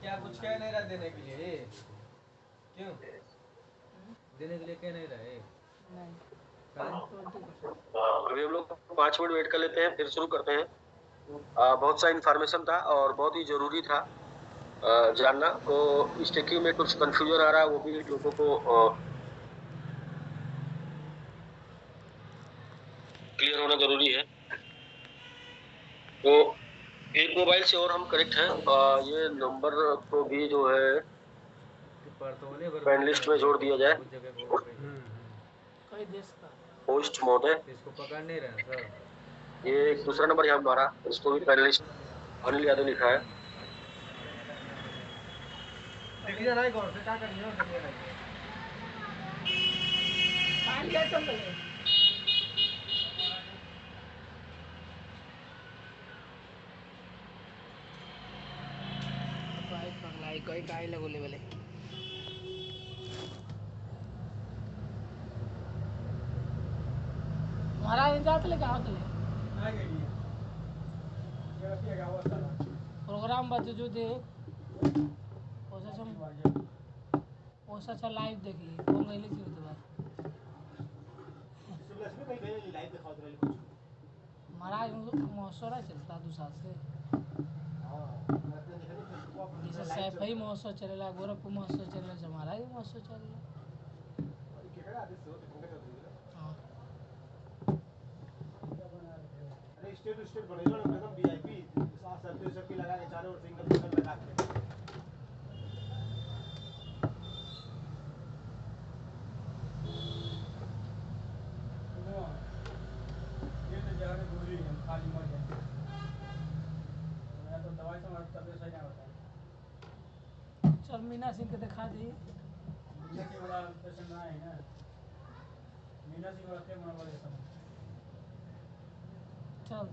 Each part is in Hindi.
क्या कुछ कह नहीं रहा देने के लिए? क्यों देने के लिए कह नहीं रहे? अभी हम लोग 5 मिनट वेट कर लेते हैं, फिर शुरू करते हैं। बहुत सा इन्फॉर्मेशन था और बहुत ही जरूरी था जानना। तो स्टेकिंग में कुछ कंफ्यूजन आ रहा है, वो भी लोगों को क्लियर होना जरूरी है। तो एक मोबाइल से और हम कनेक्ट हैं। ये नंबर को भी जो है पैनलिस्ट में जोड़ दिया जाए। होस्ट महोदय, इसको पकड़ नहीं रहे सर। ये एक दूसरा नंबर यहाँ हमारा, इसको भी पैनलिस्ट अनिल यादव लिखा है। देखिए ना गौर से क्या करिए ना देखिए ना कोई काय लगो लेवल है महाराज जात ले गावत ले आ गई ये रखिए गावत प्रोग्राम बच्चे जो दे ओसा सा लाइव देखिए कौन गईले छी तो बात सुबह कहीं गए लाइव दिखाओ तो कुछ महाराज महोत्सव चलता 2 साल से। जैसे सैफई महोत्सव चलेला, गोरखपुर महोत्सव चलेला, हमारा भी महोत्सव चलेला। अरे स्टेट बनेगा ना एकदम वीआईपी सब लगा के चारों ओर सिंगल लगा के ये तो जगह दूरी है खाली मर जाए तो दवाई से हमारा तबियत सही नहीं होता। चल मीना सिंह के दिखा दी। मीना सिंह वाला पेशेंट ना है ना, मीना सिंह वाला के मन वाले सब चल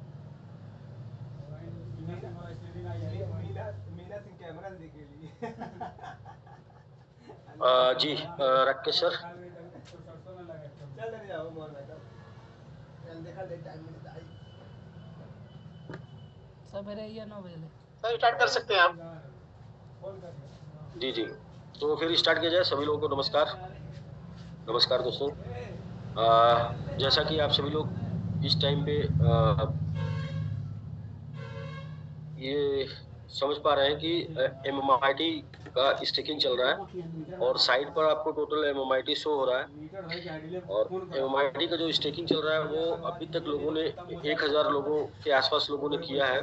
मीना सिंह वाला स्टेडिंग आई है। मीना सिंह कैमरा से देख ली जी राकेश सर, चल नहीं जाओ मोर बेटा चल देखा दे टाइम मिलता है सवेरे या 9 बजे सर स्टार्ट कर सकते हैं आप। जी जी, तो फिर स्टार्ट किया जाए। सभी लोगों को नमस्कार। नमस्कार दोस्तों, जैसा कि आप सभी लोग इस टाइम पे ये समझ पा रहे हैं कि MMIT का स्टेकिंग चल रहा है और साइड पर आपको टोटल MMIT शो हो रहा है। और MMIT का जो स्टेकिंग चल रहा है वो अभी तक लोगों ने 1000 लोगों के आसपास लोगों ने किया है,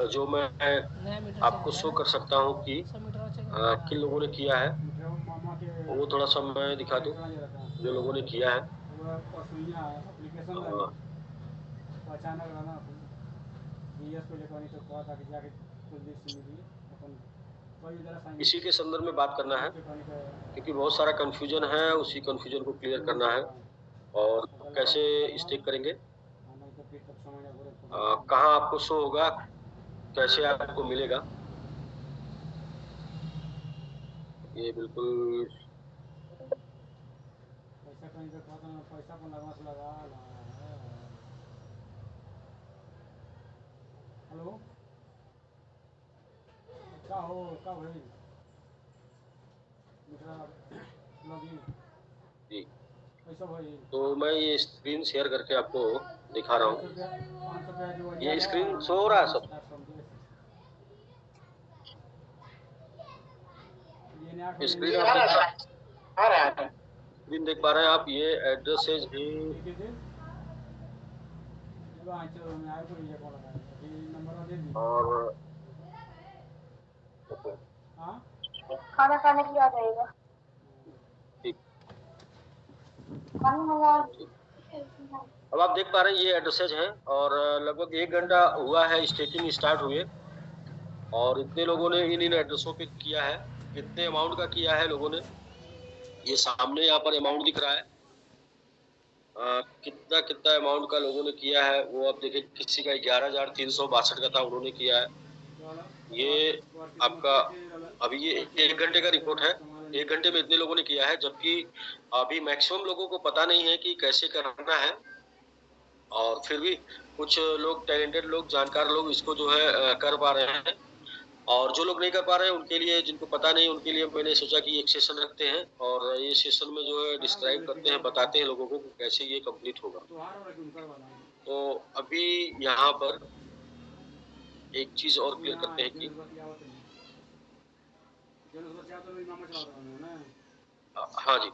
जो मैं आपको शो कर सकता हूँ कि किन लोगों ने किया है। वो थोड़ा सा मैं दिखा दूं जो लोगों ने किया है। इसी के संदर्भ में बात करना है क्योंकि बहुत सारा कंफ्यूजन है, उसी कंफ्यूजन को क्लियर करना है। और कैसे स्टेक करेंगे, कहाँ आपको शो होगा, कैसे आपको मिलेगा, ये बिल्कुल पैसा को नगमा से लगा हेलो क्या हो क्या भाई जी। तो मैं ये स्क्रीन शेयर करके आपको दिखा रहा हूँ। ये स्क्रीन शो हो रहा है सब? स्क्रीन आप आ रहा है, स्क्रीन देख पा रहे हैं आप? ये एड्रेसेज भी और खाना खाने के लिए आ जाएगा। ठीक, अब आप देख पा रहे हैं ये एड्रेसेज हैं और लगभग 1 घंटा हुआ है स्टेकिंग स्टार्ट हुए और इतने लोगों ने इन एड्रेसों पे किया है। कितने अमाउंट का किया है लोगों ने, ये सामने यहाँ पर अमाउंट दिख रहा है। कितना कितना अमाउंट का लोगों ने किया है वो आप देखिए। किसी का 11,362 का था, उन्होंने किया है। ये आपका अभी ये 1 घंटे का रिपोर्ट है। 1 घंटे में इतने लोगों ने किया है, जबकि अभी मैक्सिमम लोगों को पता नहीं है कि कैसे करना है। और फिर भी कुछ लोग टैलेंटेड लोग, जानकार लोग इसको जो है कर पा रहे हैं, और जो लोग नहीं कर पा रहे हैं उनके लिए, जिनको पता नहीं, उनके लिए मैंने सोचा कि एक सेशन रखते हैं और ये सेशन में जो है डिस्क्राइब करते हैं, बताते हैं लोगों को कैसे ये कंप्लीट होगा। तो अभी यहाँ पर एक चीज और क्लियर करते हैं कि हाँ जी,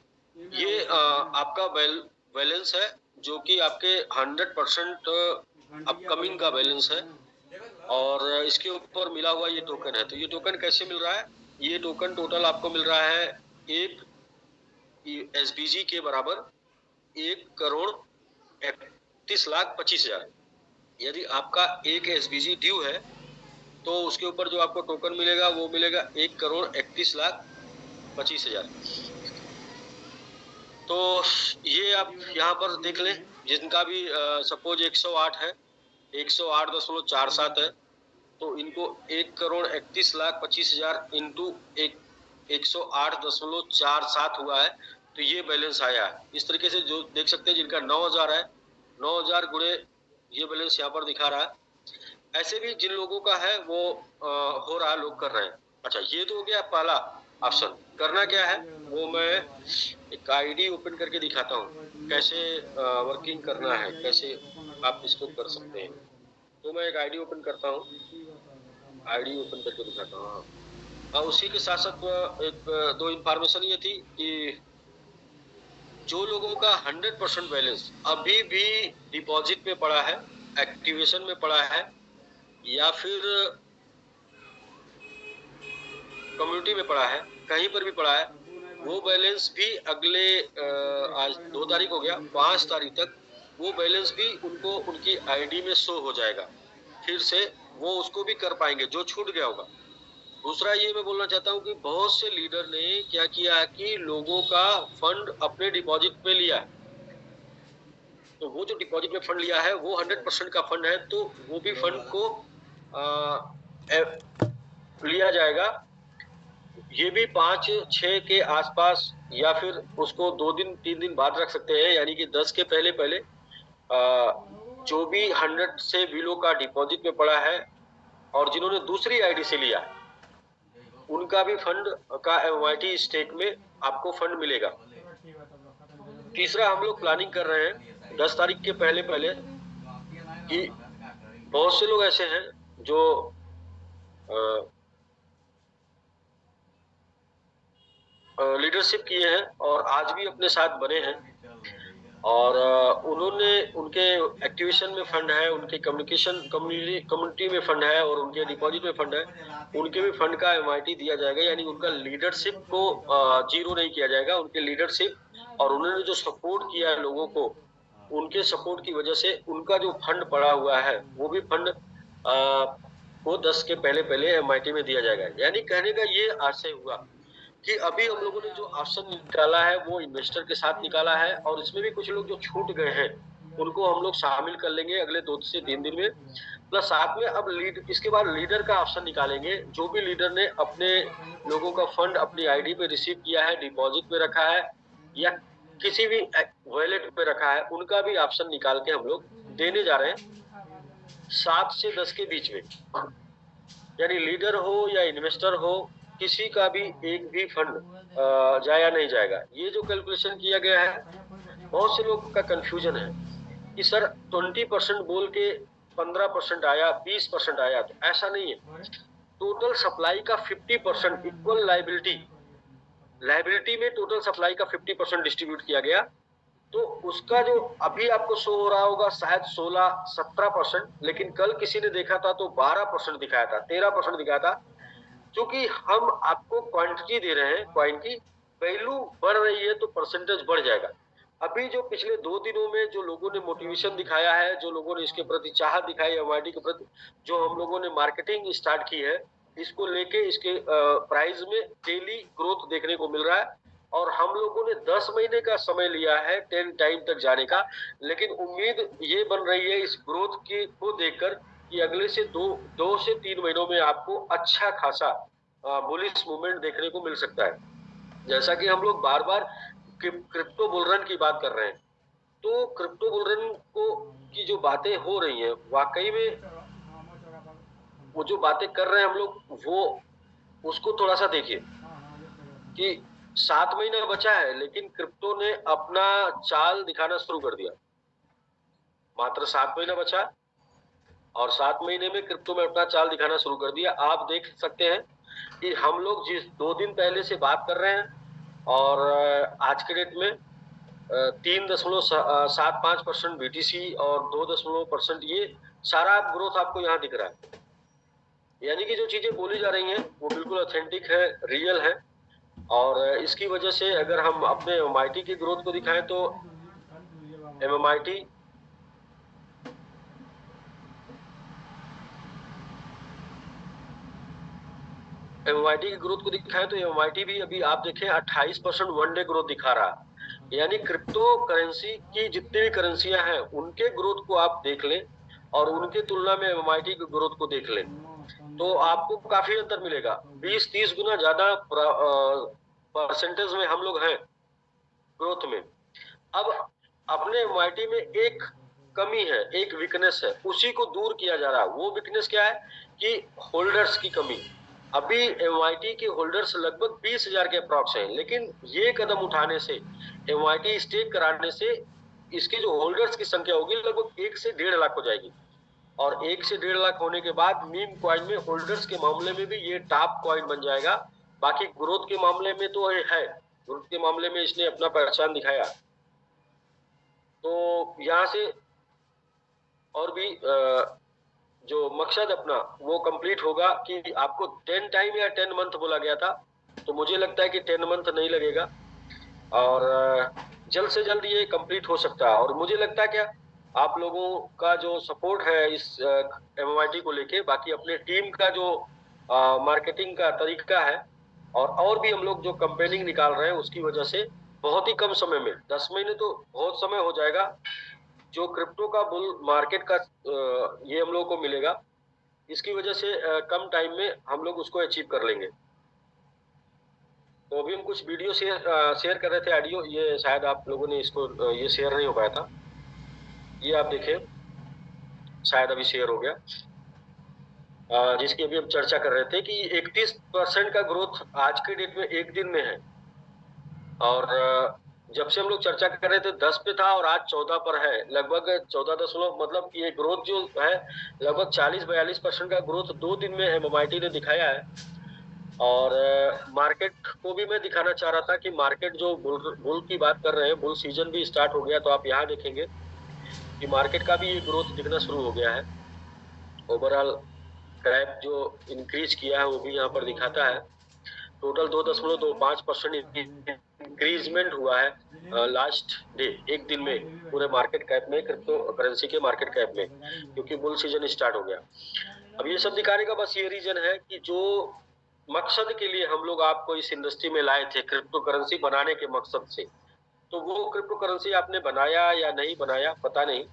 ये आपका बैलेंस है जो कि आपके 100% अपकमिंग का बैलेंस है, और इसके ऊपर मिला हुआ ये टोकन है। तो ये टोकन कैसे मिल रहा है? ये टोकन टोटल आपको मिल रहा है एक SBG के बराबर 1,31,25,000। यदि आपका एक SBG ड्यू है तो उसके ऊपर जो आपको टोकन मिलेगा वो मिलेगा 1,31,25,000। तो ये आप यहाँ पर देख लें, जिनका भी सपोज 108 है, 108.47 है, तो इनको 1,31,25,000 इंटू 108.47 हुआ है, तो ये बैलेंस आया है। इस तरीके से जो देख सकते हैं जिनका 9,000 है, 9,000 गुणे ये बैलेंस यहाँ पर दिखा रहा है। ऐसे भी जिन लोगों का है वो हो रहा है, लोग कर रहे हैं। अच्छा, ये तो हो गया पहला ऑप्शन। करना क्या है वो मैं एक आईडी ओपन करके दिखाता हूँ, कैसे वर्किंग करना है, कैसे आप इसको कर सकते हैं। तो मैं एक आईडी ओपन करता हूँ, आईडी ओपन करके दिखाता हूँ। और उसी के साथ साथ एक दो इन्फॉर्मेशन ये थी कि जो लोगों का 100% बैलेंस अभी भी डिपॉजिट में पड़ा है, एक्टिवेशन में पड़ा है, या फिर कम्युनिटी में पड़ा है, कहीं पर भी पड़ा है, वो बैलेंस भी अगले आज 2 तारीख हो गया, 5 तारीख तक वो बैलेंस भी उनको उनकी आईडी में शो हो जाएगा। फिर से वो उसको भी कर पाएंगे जो छूट गया होगा। दूसरा ये मैं बोलना चाहता हूँ कि बहुत से लीडर ने क्या किया है कि लोगों का फंड अपने डिपॉजिट में लिया है। तो वो जो डिपॉजिट में फंड लिया है वो 100% का फंड है, तो वो भी फंड को लिया जाएगा। ये भी 5-6 के आसपास, या फिर उसको 2 दिन 3 दिन बाद रख सकते हैं, यानी कि 10 के पहले पहले जो भी 100 से बिलो का डिपॉजिट में पड़ा है और जिन्होंने दूसरी आईडी से लिया है उनका भी फंड का MYT स्टेक में आपको फंड मिलेगा। तीसरा हम लोग प्लानिंग कर रहे हैं 10 तारीख के पहले पहले कि बहुत से लोग ऐसे हैं जो लीडरशिप किए हैं और आज भी अपने साथ बने हैं, और उन्होंने उनके एक्टिवेशन में फंड है, उनके कम्युनिटी में फंड है और उनके डिपॉजिट में फंड है, उनके भी फंड का MIT दिया जाएगा। यानी उनका लीडरशिप को जीरो नहीं किया जाएगा। उनके लीडरशिप और उन्होंने जो सपोर्ट किया है लोगों को, उनके सपोर्ट की वजह से उनका जो फंड पड़ा हुआ है वो भी फंड को 10 के पहले पहले MIT में दिया जाएगा। यानी कहने का ये आशय हुआ कि अभी हम लोगों ने जो ऑप्शन निकाला है वो इन्वेस्टर के साथ निकाला है, और इसमें भी कुछ लोग जो छूट गए हैं उनको हम लोग शामिल कर लेंगे अगले 2 से 3 दिन में। प्लस साथ में अब इसके बाद लीडर का ऑप्शन निकालेंगे। जो भी लीडर ने अपने लोगों का फंड अपनी आईडी पे रिसीव किया है, डिपॉजिट में रखा है या किसी भी वॉलेट पे रखा है, उनका भी ऑप्शन निकाल के हम लोग देने जा रहे हैं 7 से 10 के बीच में। यानी लीडर हो या इन्वेस्टर हो, किसी का भी एक भी फंड जाया नहीं जाएगा। ये जो कैलकुलेशन किया गया है, बहुत से लोगों का कंफ्यूजन है कि सर 20% बोल के 15% आया, 20% आया, तो ऐसा नहीं है। टोटल सप्लाई का 50% इक्वल लायबिलिटी में टोटल सप्लाई का 50% डिस्ट्रीब्यूट किया गया। तो उसका जो अभी आपको शो हो रहा होगा शायद 16-17%, लेकिन कल किसी ने देखा था तो 12% दिखाया था, 13% दिखाया था। क्योंकि हम आपको क्वांटिटी दे रहे हैं, क्वांटिटी वैल्यू बढ़ रही है तो परसेंटेज बढ़ जाएगा। अभी जो पिछले 2 दिनों में जो लोगों ने मोटिवेशन दिखाया है, जो लोगों ने इसके प्रति चाहत दिखाई है, MIT के प्रति जो हम लोगों ने मार्केटिंग स्टार्ट की है, इसको लेके इसके प्राइस में डेली ग्रोथ देखने को मिल रहा है। और हम लोगों ने 10 महीने का समय लिया है 10 टाइम तक जाने का, लेकिन उम्मीद ये बन रही है इस ग्रोथ की को देखकर कि अगले से 2 से 3 महीनों में आपको अच्छा खासा बुलिश मूवमेंट देखने को मिल सकता है। जैसा कि हम लोग बार बार क्रिप्टो बुल रन की बात कर रहे हैं, तो क्रिप्टो बुलरन को की जो बातें हो रही हैं वाकई में वो जो बातें कर रहे हैं हम लोग वो उसको थोड़ा सा देखिए कि 7 महीना बचा है लेकिन क्रिप्टो ने अपना चाल दिखाना शुरू कर दिया। मात्र 7 महीना बचा और 7 महीने में क्रिप्टो में अपना चाल दिखाना शुरू कर दिया। आप देख सकते हैं कि हम लोग जिस 2 दिन पहले से बात कर रहे हैं और आज के डेट में 3.75% BTC और 2% ये सारा ग्रोथ आपको यहाँ दिख रहा है। यानी कि जो चीजें बोली जा रही हैं वो बिल्कुल ऑथेंटिक है, रियल है। और इसकी वजह से अगर हम अपने MMIT की ग्रोथ को दिखाएं तो MMIT की ग्रोथ को दिखाएं तो MMIT भी अभी आप देखें 28% वन डे ग्रोथ दिखा रहा है। यानी क्रिप्टो करेंसी की जितनी भी करेंसियां हैं उनके ग्रोथ को आप देख लें और उनके तुलना में MMIT की ग्रोथ को देख लें तो आपको काफी अंतर मिलेगा। 20-30 गुना ज्यादा परसेंटेज में हम लोग हैं ग्रोथ में। अब अपने MMIT में एक कमी है, एक वीकनेस है, उसी को दूर किया जा रहा है। वो वीकनेस क्या है कि होल्डर्स की कमी। अभी MMIT के होल्डर्स लगभग 20,000 के अप्रॉक्स हैं, लेकिन ये कदम उठाने से MMIT स्टेक कराने से इसके जो होल्डर्स की संख्या होगी लगभग 1 से 1.5 लाख हो जाएगी और 1 से 1.5 लाख होने के बाद मीम कॉइन में होल्डर्स के मामले में भी ये टॉप कॉइन बन जाएगा। बाकी ग्रोथ के मामले में तो ये है, ग्रोथ के मामले में इसने अपना पहचान दिखाया। तो यहाँ से और भी जो मकसद अपना वो कंप्लीट होगा कि आपको 10 टाइम या 10 मंथ बोला गया था, तो मुझे लगता है कि 10 मंथ नहीं लगेगा और जल्द से जल्द ये कंप्लीट हो सकता है। और मुझे लगता है क्या आप लोगों का जो सपोर्ट है इस MMIT को लेके, बाकी अपने टीम का जो मार्केटिंग का तरीका है और भी हम लोग जो कंपेनिंग निकाल रहे हैं उसकी वजह से बहुत ही कम समय में 10 महीने तो बहुत समय हो जाएगा जो क्रिप्टो का बुल मार्केट का ये हम लोगों को मिलेगा। इसकी वजह से कम टाइम में हम लोग उसको अचीव कर लेंगे। तो अभी हम कुछ वीडियो शेयर कर रहे थे, ऑडियो, ये शायद आप लोगों ने इसको ये शेयर नहीं हो पाया था। ये आप देखें, शायद अभी शेयर हो गया, जिसकी अभी हम चर्चा कर रहे थे कि 31% का ग्रोथ आज के डेट में एक दिन में है। और जब से हम लोग चर्चा कर रहे थे 10 पे था और आज 14 पर है, लगभग 14 मतलब ये ग्रोथ जो है लगभग 40-42% का ग्रोथ 2 दिन में MMIT ने दिखाया है। और मार्केट को भी मैं दिखाना चाह रहा था कि मार्केट जो बुल की बात कर रहे हैं, बुल सीजन भी स्टार्ट हो गया। तो आप यहाँ देखेंगे कि मार्केट का भी ये ग्रोथ दिखना शुरू हो गया है। ओवरऑल क्रैप जो इंक्रीज किया है वो भी यहाँ पर दिखाता है। टोटल 2.25% इंक्रीजमेंट हुआ है लास्ट डे, एक दिन में पूरे मार्केट कैप में, क्रिप्टो करेंसी के मार्केट कैप में, क्योंकि बुल सीजन स्टार्ट हो गया। अब ये सब दिखाने का बस ये रीजन है कि जो मकसद के लिए हम लोग आपको इस इंडस्ट्री में लाए थे क्रिप्टो करेंसी बनाने के मकसद से, तो वो क्रिप्टो करेंसी आपने बनाया या नहीं बनाया पता नहीं,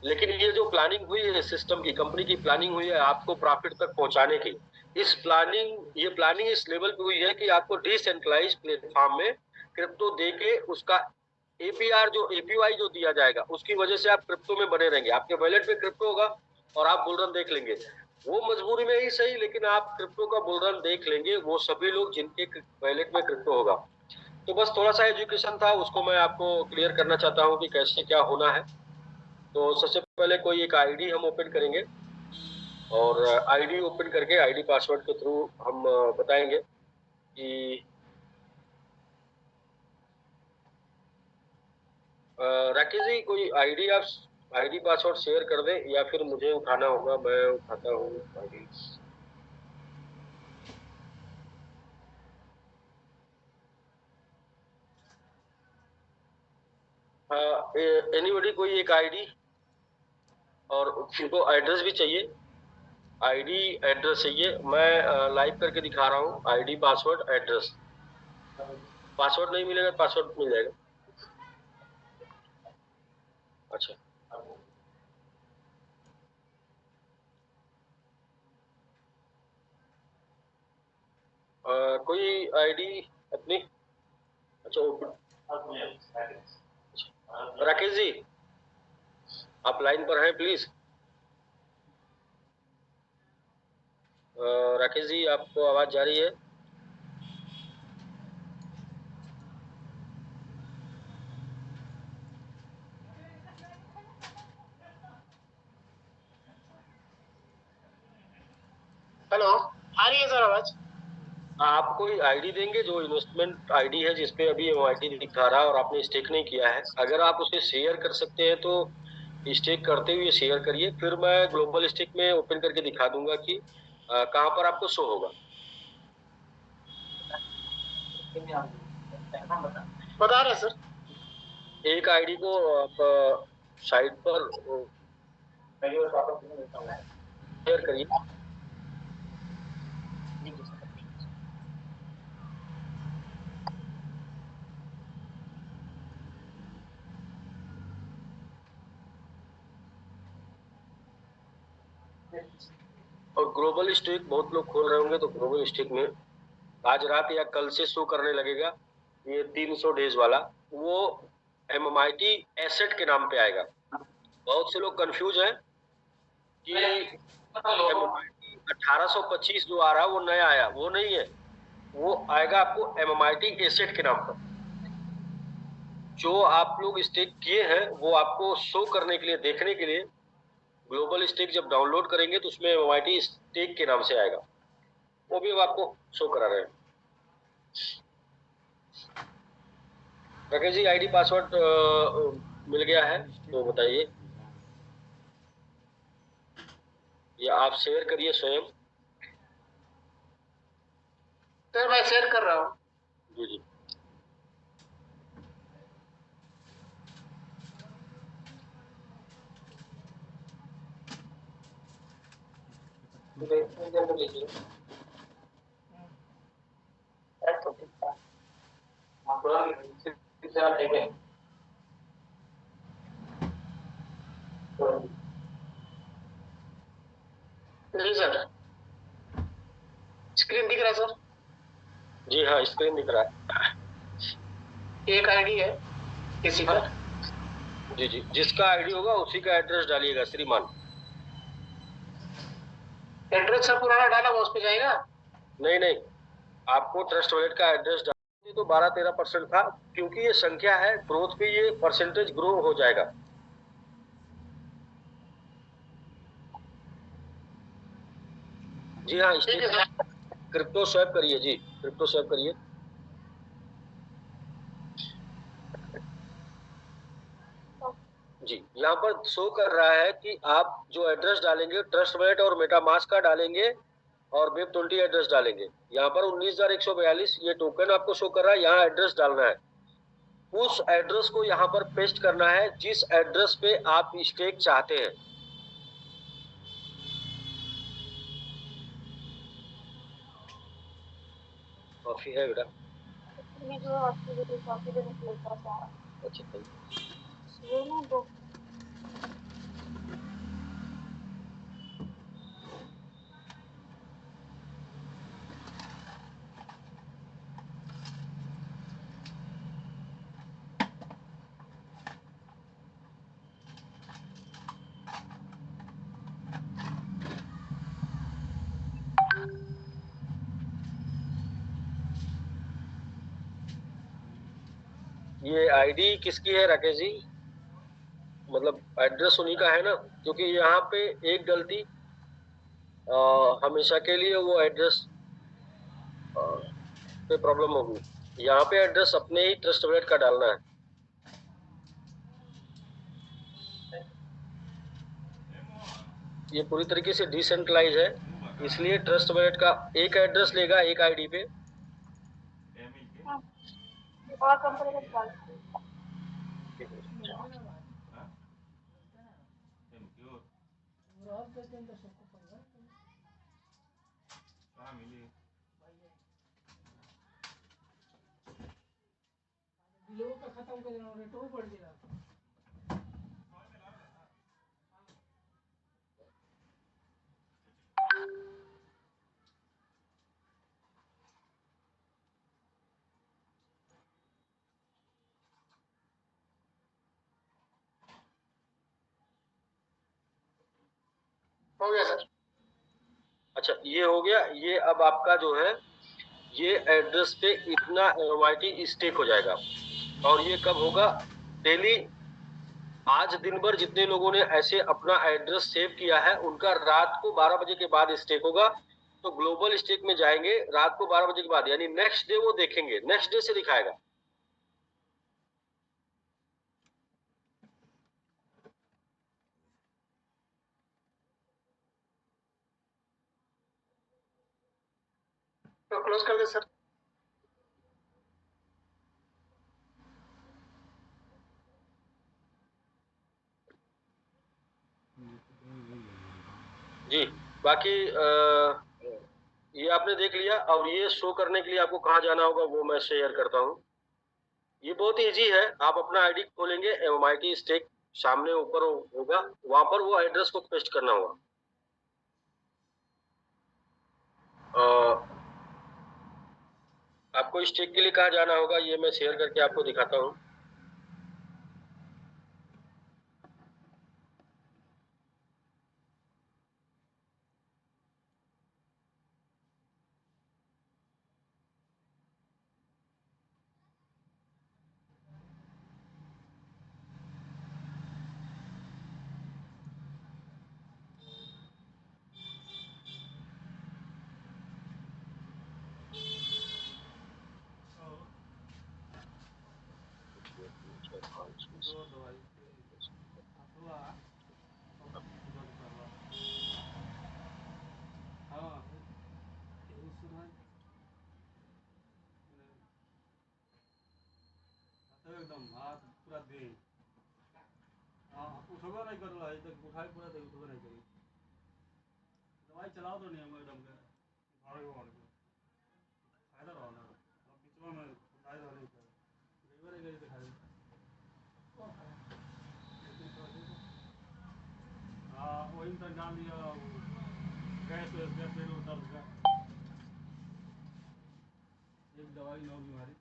लेकिन ये जो प्लानिंग हुई है सिस्टम की, कंपनी की प्लानिंग हुई है आपको प्रॉफिट तक पहुंचाने की, ये प्लानिंग इस लेवल पे हुई है कि आपको डिसेंट्रलाइज्ड प्लेटफॉर्म में क्रिप्टो देके उसका APR जो APY जो दिया जाएगा उसकी वजह से आप क्रिप्टो में बने रहेंगे। आपके वॉलेट में क्रिप्टो होगा और आप बुल रन देख लेंगे। वो मजबूरी में ही सही, लेकिन आप क्रिप्टो का बुल रन देख लेंगे वो सभी लोग जिनके वॉलेट में क्रिप्टो होगा। तो बस थोड़ा सा एजुकेशन था, उसको मैं आपको क्लियर करना चाहता हूँ कि कैसे क्या होना है। तो सबसे पहले कोई एक आईडी हम ओपन करेंगे और आईडी ओपन करके आईडी पासवर्ड के थ्रू हम बताएंगे कि राकेश जी कोई आईडी आप आईडी पासवर्ड शेयर कर दें या फिर मुझे उठाना होगा, मैं उठाता हूँ आईडी। एनीबॉडी कोई एक आईडी, और उनको एड्रेस भी चाहिए, आईडी एड्रेस चाहिए। मैं लाइव करके दिखा रहा हूँ, आईडी पासवर्ड एड्रेस। पासवर्ड नहीं मिलेगा, पासवर्ड मिल जाएगा। अच्छा, कोई आईडी अपनी, अच्छा ओपन, राकेश जी, आप लाइन पर हैं प्लीज। राकेश जी, आपको आवाज जा रही है? हेलो, आ रही है सर आवाज? आप कोई आईडी देंगे जो इन्वेस्टमेंट आईडी है जिसपे अभी एमआईटी दिखा रहा है और आपने स्टेक नहीं किया है? अगर आप उसे शेयर कर सकते हैं तो स्टेक करते हुए शेयर करिए, फिर मैं ग्लोबल स्टेक में ओपन करके दिखा दूंगा कि कहाँ पर आपको शो होगा। बता रहे हैं सर। एक आईडी को आप साइट पर शेयर करिए। और ग्लोबल स्टेक बहुत लोग खोल रहे होंगे, तो ग्लोबल स्टेक में आज रात या कल से शो करने लगेगा ये 300 डेज वाला, वो एमएमआईटी एसेट के नाम पे आएगा। बहुत से लोग कंफ्यूज हैं कि एमएमआईटी 1825 जो आ रहा है वो नया आया, वो नहीं है, वो आएगा आपको एमएमआईटी एसेट के नाम पर। जो आप लोग स्टेक किए हैं वो आपको शो करने के लिए, देखने के लिए ग्लोबल स्टेक जब डाउनलोड करेंगे तो उसमें एमएमआईटी स्टेक के नाम से आएगा, वो भी अब आपको शो करा रहे हैं। राकेश जी, आईडी पासवर्ड मिल गया है तो बताइए, या आप शेयर करिए स्वयं। सर मैं शेयर कर रहा हूँ। जी जी। जी सर, स्क्रीन दिख रहा है सर? जी हाँ, स्क्रीन दिख रहा है। एक आईडी है किसी का। जी जी, जिसका आईडी होगा उसी का एड्रेस डालिएगा श्रीमान। एड्रेस सर पुराना डाला हुआ उस पे जाएगा? नहीं नहीं, आपको ट्रस्ट वॉलेट का एड्रेस डालना तो 12-13% था, क्योंकि ये संख्या है ग्रोथ पे, ये परसेंटेज ग्रो हो जाएगा। जी हाँ, ठीक है सर। क्रिप्टो स्वैप करिए जी, क्रिप्टो स्वैप करिए। जी, यहाँ पर शो कर रहा है कि आप जो एड्रेस डालेंगे ट्रस्ट वॉलेट और मेटामास्क का डालेंगे और वेब20 एड्रेस डालेंगे। यहाँ पर 19,142 ये टोकन आपको शो कर रहा है, यहाँ एड्रेस डालना है। उस एड्रेस को यहाँ पर पेस्ट करना है जिस एड्रेस पे आप स्टेक चाहते हैं। कॉफी है बेटा? ये जो आपकी कॉफी देने के लिए था अच्छा थैंक वो ना दो। यू। ये आईडी किसकी है राकेश जी? मतलब एड्रेस उन्हीं का है ना, क्योंकि यहाँ पे एक गलती हमेशा के लिए वो एड्रेस पे प्रॉब्लम होगी। यहाँ पे एड्रेस अपने ही ट्रस्ट वॉलेट का डालना है। ये पूरी तरीके से डिसेंट्रलाइज है, इसलिए ट्रस्ट वॉलेट का एक एड्रेस लेगा एक आईडी पे। और कंपनी का चाल लोगों का खत्म कर देना, रेट वो बढ़ गया। हो गया सर। अच्छा, ये हो गया। ये अब आपका जो है ये एड्रेस पे इतना MMIT स्टेक हो जाएगा। और ये कब होगा? डेली आज दिन भर जितने लोगों ने ऐसे अपना एड्रेस सेव किया है उनका रात को 12 बजे के बाद स्टेक होगा। तो ग्लोबल स्टेक में जाएंगे रात को 12 बजे के बाद, यानी नेक्स्ट डे वो देखेंगे, नेक्स्ट डे से दिखाएगा। तो क्लोज कर दे सर। जी, बाकी ये आपने देख लिया। और ये शो करने के लिए आपको कहाँ जाना होगा वो मैं शेयर करता हूँ। ये बहुत इजी है। आप अपना आईडी खोलेंगे, MMIT स्टेक सामने ऊपर होगा, वहां पर वो एड्रेस को पेस्ट करना होगा। आपको स्टेक के लिए कहाँ जाना होगा ये मैं शेयर करके आपको दिखाता हूँ। एकदम हाथ पूरा दे उठबे नहीं कर रहा है, तक उठाई पूरा दे उठबे नहीं करी। दवाई चलाओ तो नहीं हम एकदम के फायदा रहा ना। अब बीचवा में उठाई रहा नहीं कर गईवर गई दिखा दे। हाँ वही तो डाल दिया गैस पेट दर्द का एक दवाई नौ बीमारी।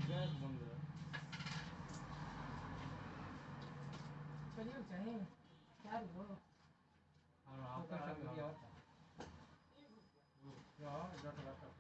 गैस बंद है। चलिए चाहिए क्या हो? हाँ आपका सब बढ़िया होता है। हाँ 10 लाख का है।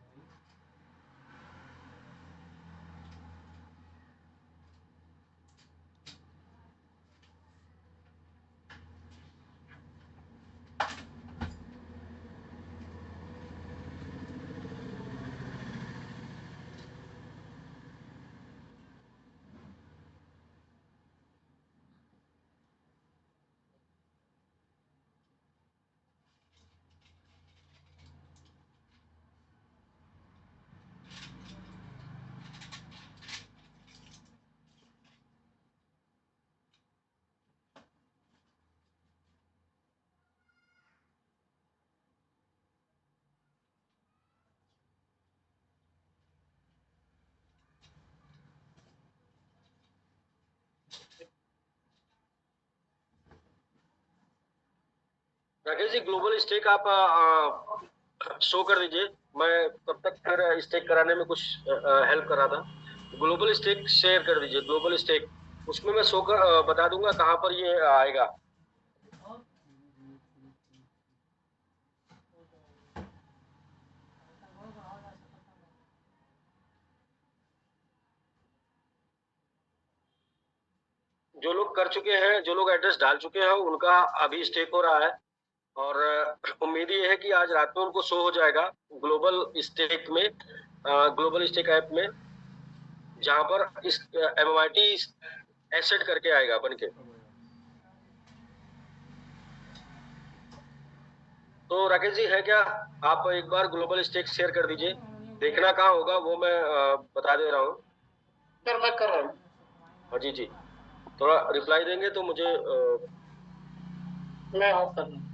राकेश जी, ग्लोबल स्टेक आप शो कर दीजिए। मैं तब तक फिर स्टेक कराने में कुछ हेल्प कर रहा था। ग्लोबल स्टेक शेयर कर दीजिए, ग्लोबल स्टेक उसमें मैं शो कर बता दूंगा कहाँ पर ये आएगा। जो लोग कर चुके हैं, जो लोग एड्रेस डाल चुके हैं उनका अभी स्टेक हो रहा है। और उम्मीद ये है कि आज रात में उनको शो हो जाएगा ग्लोबल स्टेक में, ग्लोबल स्टेक ऐप में, जहां पर इस MMIT एसेट करके आएगा बन के। तो राकेश जी है क्या, आप एक बार ग्लोबल स्टेक शेयर कर दीजिए। देखना कहाँ होगा वो मैं बता दे रहा हूँ। सर मैं कर रहा हूँ। हाँ जी जी, थोड़ा रिप्लाई देंगे तो मुझे मैं ऑफ कर रहा हूँ।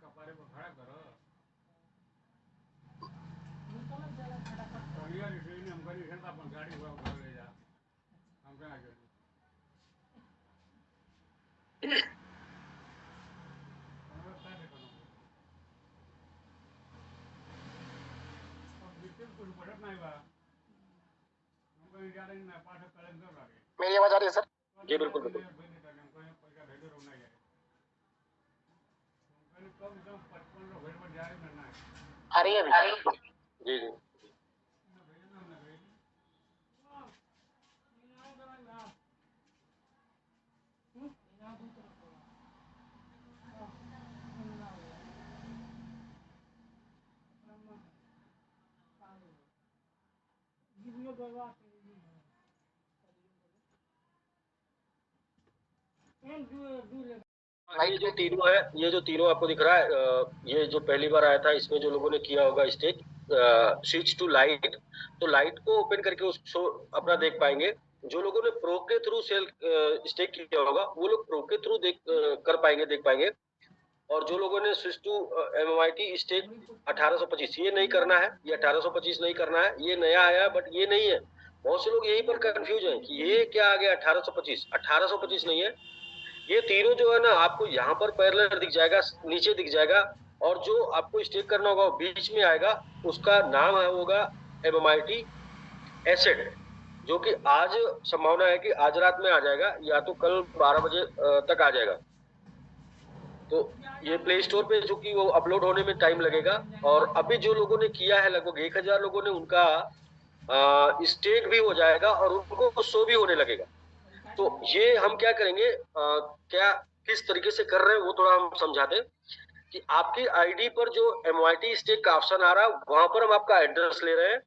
कपारे पर खड़ा करो बढ़िया रिटेन हमको रिटेन का अपन गाड़ी हुआ उठा ले जा हम कहाँ गए कुछ बढ़त नहीं बा हमको इंडिया में ना पास कलेक्ट कर रहा है मेरी आवाज आ रही है सर? जी बिल्कुल बिल्कुल। हमको पैसा भेजो रोना है हमको कम से कम 55 लोग घर पर जाए ना आ रही है अभी? जी जी ये जो तीनों आपको दिख रहा है, ये जो पहली बार आया था इसमें जो लोगों ने किया होगा स्टेक स्विच टू लाइट, तो लाइट को ओपन करके उसको अपना देख पाएंगे। जो लोगों ने प्रो के थ्रू सेल स्टेक किया होगा वो लोग प्रो के थ्रू कर पाएंगे, देख पाएंगे। और जो लोगों ने स्विच टू MMIT स्टेक 1825 ये नहीं करना है, ये 1825 नहीं करना है, ये नया आया बट ये नहीं है। बहुत से लोग यहीं पर कंफ्यूज हैं कि ये क्या आ गया 1825 नहीं है। ये तीनों जो है ना आपको यहाँ पर पैरेलल दिख जाएगा, नीचे दिख जाएगा, और जो आपको स्टेक करना होगा बीच में आएगा, उसका नाम है होगा MMIT एसेट, जो कि आज संभावना है कि आज रात में आ जाएगा या तो कल 12 बजे तक आ जाएगा। तो ये प्ले स्टोर पे जो कि वो अपलोड होने में टाइम लगेगा। और अभी जो लोगों ने किया है लगभग 1000 लोगों ने उनका स्टेक भी हो जाएगा और उनको शो भी होने लगेगा। तो ये हम क्या करेंगे, क्या किस तरीके से कर रहे हैं वो थोड़ा हम समझाते हैं कि आपकी आईडी पर जो MMIT स्टेक का ऑप्शन आ रहा है वहां पर हम आपका एड्रेस ले रहे हैं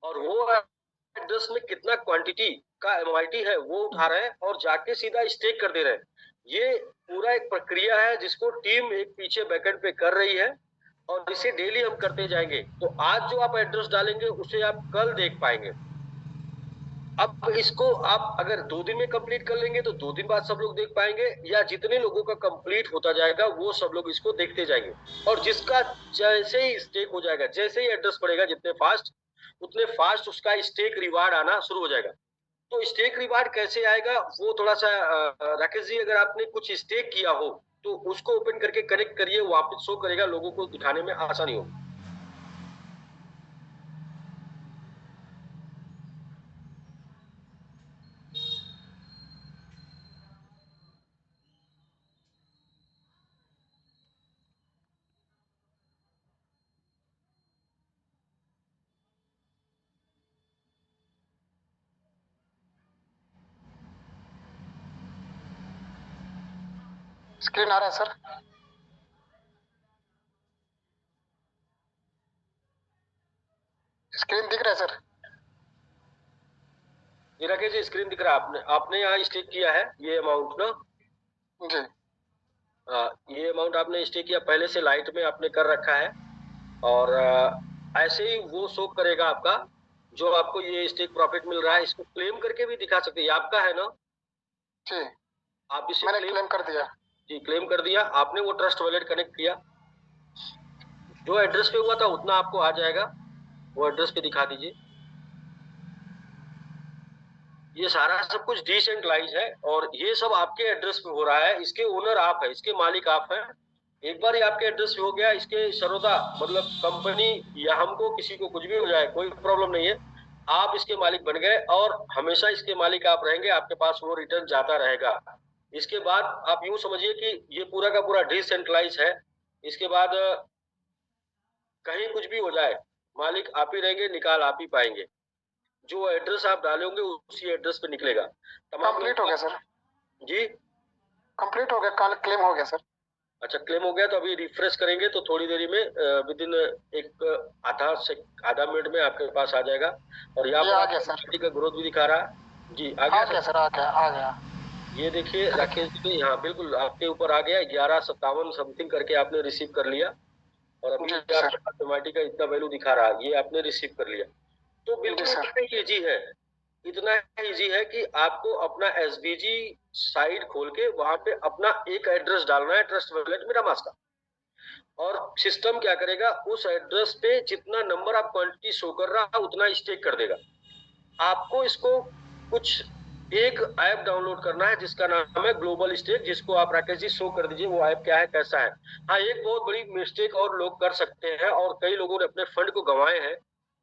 और वो एड्रेस में कितना क्वांटिटी का MMIT है वो उठा रहे हैं और जाके सीधा स्टेक कर दे रहे हैं। ये पूरा एक प्रक्रिया है जिसको टीम एक पीछे बैकएंड पे कर रही है और इसे डेली हम करते जाएंगे। तो आज जो आप एड्रेस डालेंगे उसे आप कल देख पाएंगे। अब इसको आप अगर 2 दिन में कंप्लीट कर लेंगे तो 2 दिन बाद सब लोग देख पाएंगे, या जितने लोगों का कंप्लीट होता जाएगा वो सब लोग इसको देखते जाएंगे। और जिसका जैसे ही स्टेक हो जाएगा, जैसे ही एड्रेस पड़ेगा जितने फास्ट, उतने फास्ट उसका स्टेक रिवार्ड आना शुरू हो जाएगा। तो स्टेक रिवार्ड कैसे आएगा वो थोड़ा सा राकेश जी, अगर आपने कुछ स्टेक किया हो तो उसको ओपन करके कनेक्ट करिए, वापस शो करेगा, लोगों को दिखाने में आसानी होगी। स्क्रीन आ रहा है सर? स्क्रीन दिख रहा है सर? ये राकेश जी स्क्रीन दिख रहा है। आपने यहाँ स्टेक किया है ये अमाउंट ना? जी। ये अमाउंट आपने स्टेक किया, पहले से लाइट में आपने कर रखा है और ऐसे ही वो शो करेगा आपका जो आपको ये स्टेक प्रॉफिट मिल रहा है। इसको क्लेम करके भी दिखा सकते हैं, ये आपका है ना? जी आप इसे मैंने क्लेम कर दिया। जी क्लेम कर दिया आपने, वो ट्रस्ट वॉलेट कनेक्ट किया, जो एड्रेस पे हुआ था उतना आपको आ जाएगा, वो एड्रेस पे दिखा दीजिए। ये सारा सब कुछ डिसेंट्रलाइज है और ये सब आपके एड्रेस पे हो रहा है। इसके ओनर आप है, इसके मालिक आप हैं। एक बार ये आपके एड्रेस पे हो गया, इसके सरोदा मतलब कंपनी या हमको किसी को कुछ भी हो जाए कोई प्रॉब्लम नहीं है, आप इसके मालिक बन गए और हमेशा इसके मालिक आप रहेंगे, आपके पास वो रिटर्न जाता रहेगा। इसके बाद आप यूं समझिए कि ये पूरा का पूरा डिसेंट्रलाइज है। इसके बाद कहीं कुछ भी हो जाए मालिक आप ही रहेंगे, निकाल आप ही पाएंगे। जो एड्रेस आप डालोगे उसी एड्रेस पे निकलेगा। कंप्लीट हो गया सर? जी कंप्लीट हो गया, कल क्लेम हो गया सर। अच्छा क्लेम हो गया, तो अभी रिफ्रेश करेंगे तो थोड़ी देरी में विद इन एक आधा मिनट में आपके पास आ जाएगा। और यहाँ पर आ गया सर का ग्रोथ भी दिखा रहा है। जी आ गया सर, आ गया। ये देखिए राकेश जी, यहाँ बिल्कुल आपके ऊपर आ गया 1157 समथिंग करके आपने रिसीव कर लिया और अभी आपके MMIT का इतना वैल्यू दिखा रहा है, ये आपने रिसीव कर लिया। तो बिल्कुल इतना इजी है कि आपको अपना SVG साइट खोल के वहां पे अपना एक एड्रेस डालना है, ट्रस्ट वॉलेट मेरा मास का। और सिस्टम क्या करेगा, उस एड्रेस पे जितना नंबर आप क्वांटिटी शो कर रहा है उतना स्टेक कर देगा। आपको इसको कुछ एक ऐप डाउनलोड करना है जिसका नाम है ग्लोबल स्टेक, जिसको आप राकेश जी शो कर दीजिए वो ऐप क्या है, कैसा है। हाँ, एक बहुत बड़ी मिस्टेक और लोग कर सकते हैं और कई लोगों ने अपने फंड को गंवाए हैं।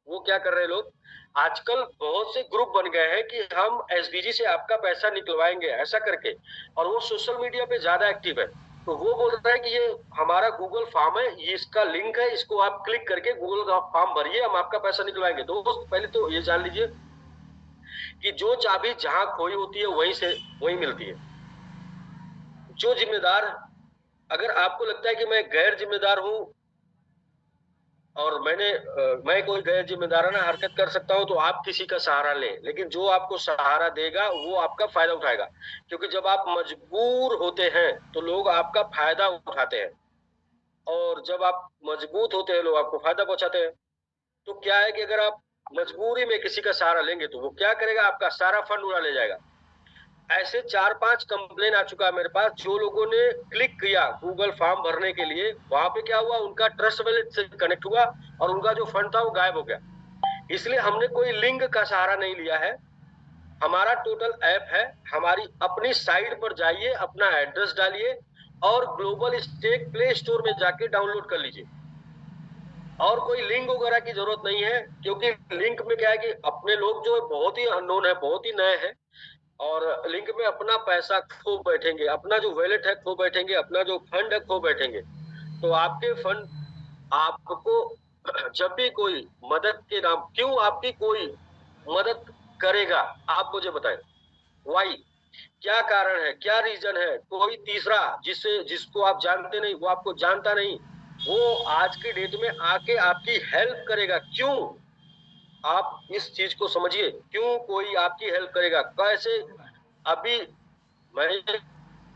वो क्या कर रहे हैं लोग, आजकल बहुत से ग्रुप बन गए हैं कि हम एसबीजी से आपका पैसा निकलवाएंगे ऐसा करके, और वो सोशल मीडिया पे ज्यादा एक्टिव है। तो वो बोल रहा है कि ये हमारा गूगल फॉर्म है, ये इसका लिंक है, इसको आप क्लिक करके गूगल का फॉर्म भरिए, हम आपका पैसा निकलवाएंगे। दोस्त पहले तो ये जान लीजिए कि जो चाबी जहां खोई होती है वहीं मिलती है। जो जिम्मेदार, अगर आपको लगता है कि मैं गैर जिम्मेदार हूं और मैं कोई गैर जिम्मेदाराना हरकत कर सकता हूं, तो आप किसी का सहारा लें, लेकिन जो आपको सहारा देगा वो आपका फायदा उठाएगा। क्योंकि जब आप मजबूर होते हैं तो लोग आपका फायदा उठाते हैं, और जब आप मजबूत होते हैं लोग आपको फायदा पहुंचाते हैं। तो क्या है कि अगर आप मजबूरी में किसी का सहारा लेंगे तो वो क्या करेगा, आपका सारा फंड उड़ा ले जाएगा। ऐसे 4-5 कंप्लेन आ चुका है मेरे पास। जो लोगों ने क्लिक किया गूगल फॉर्म भरने के लिए, वहां पे क्या हुआ, उनका ट्रस्ट वॉलेट से कनेक्ट हुआ और उनका जो फंड था वो गायब हो गया। इसलिए हमने कोई लिंक का सहारा नहीं लिया है। हमारा टोटल ऐप है, हमारी अपनी साइट पर जाइए, अपना एड्रेस डालिए और ग्लोबल स्टेक प्ले स्टोर में जाके डाउनलोड कर लीजिए। और कोई लिंक वगैरह की जरूरत नहीं है, क्योंकि लिंक में क्या है कि अपने लोग जो बहुत ही अननोन है, बहुत ही नए हैं, और लिंक में अपना पैसा खो बैठेंगे, अपना जो वॉलेट है खो बैठेंगे, अपना जो फंड है खो बैठेंगे। तो आपके फंड आपको जब भी कोई मदद के नाम, क्यों आपकी कोई मदद करेगा आप मुझे बताएं, वाई, क्या कारण है, क्या रीजन है। कोई तीसरा जिसको आप जानते नहीं, वो आपको जानता नहीं, वो आज की डेट में आके आपकी हेल्प करेगा। क्यों, आप इस चीज को समझिए, क्यों कोई आपकी हेल्प करेगा, कैसे। अभी मैं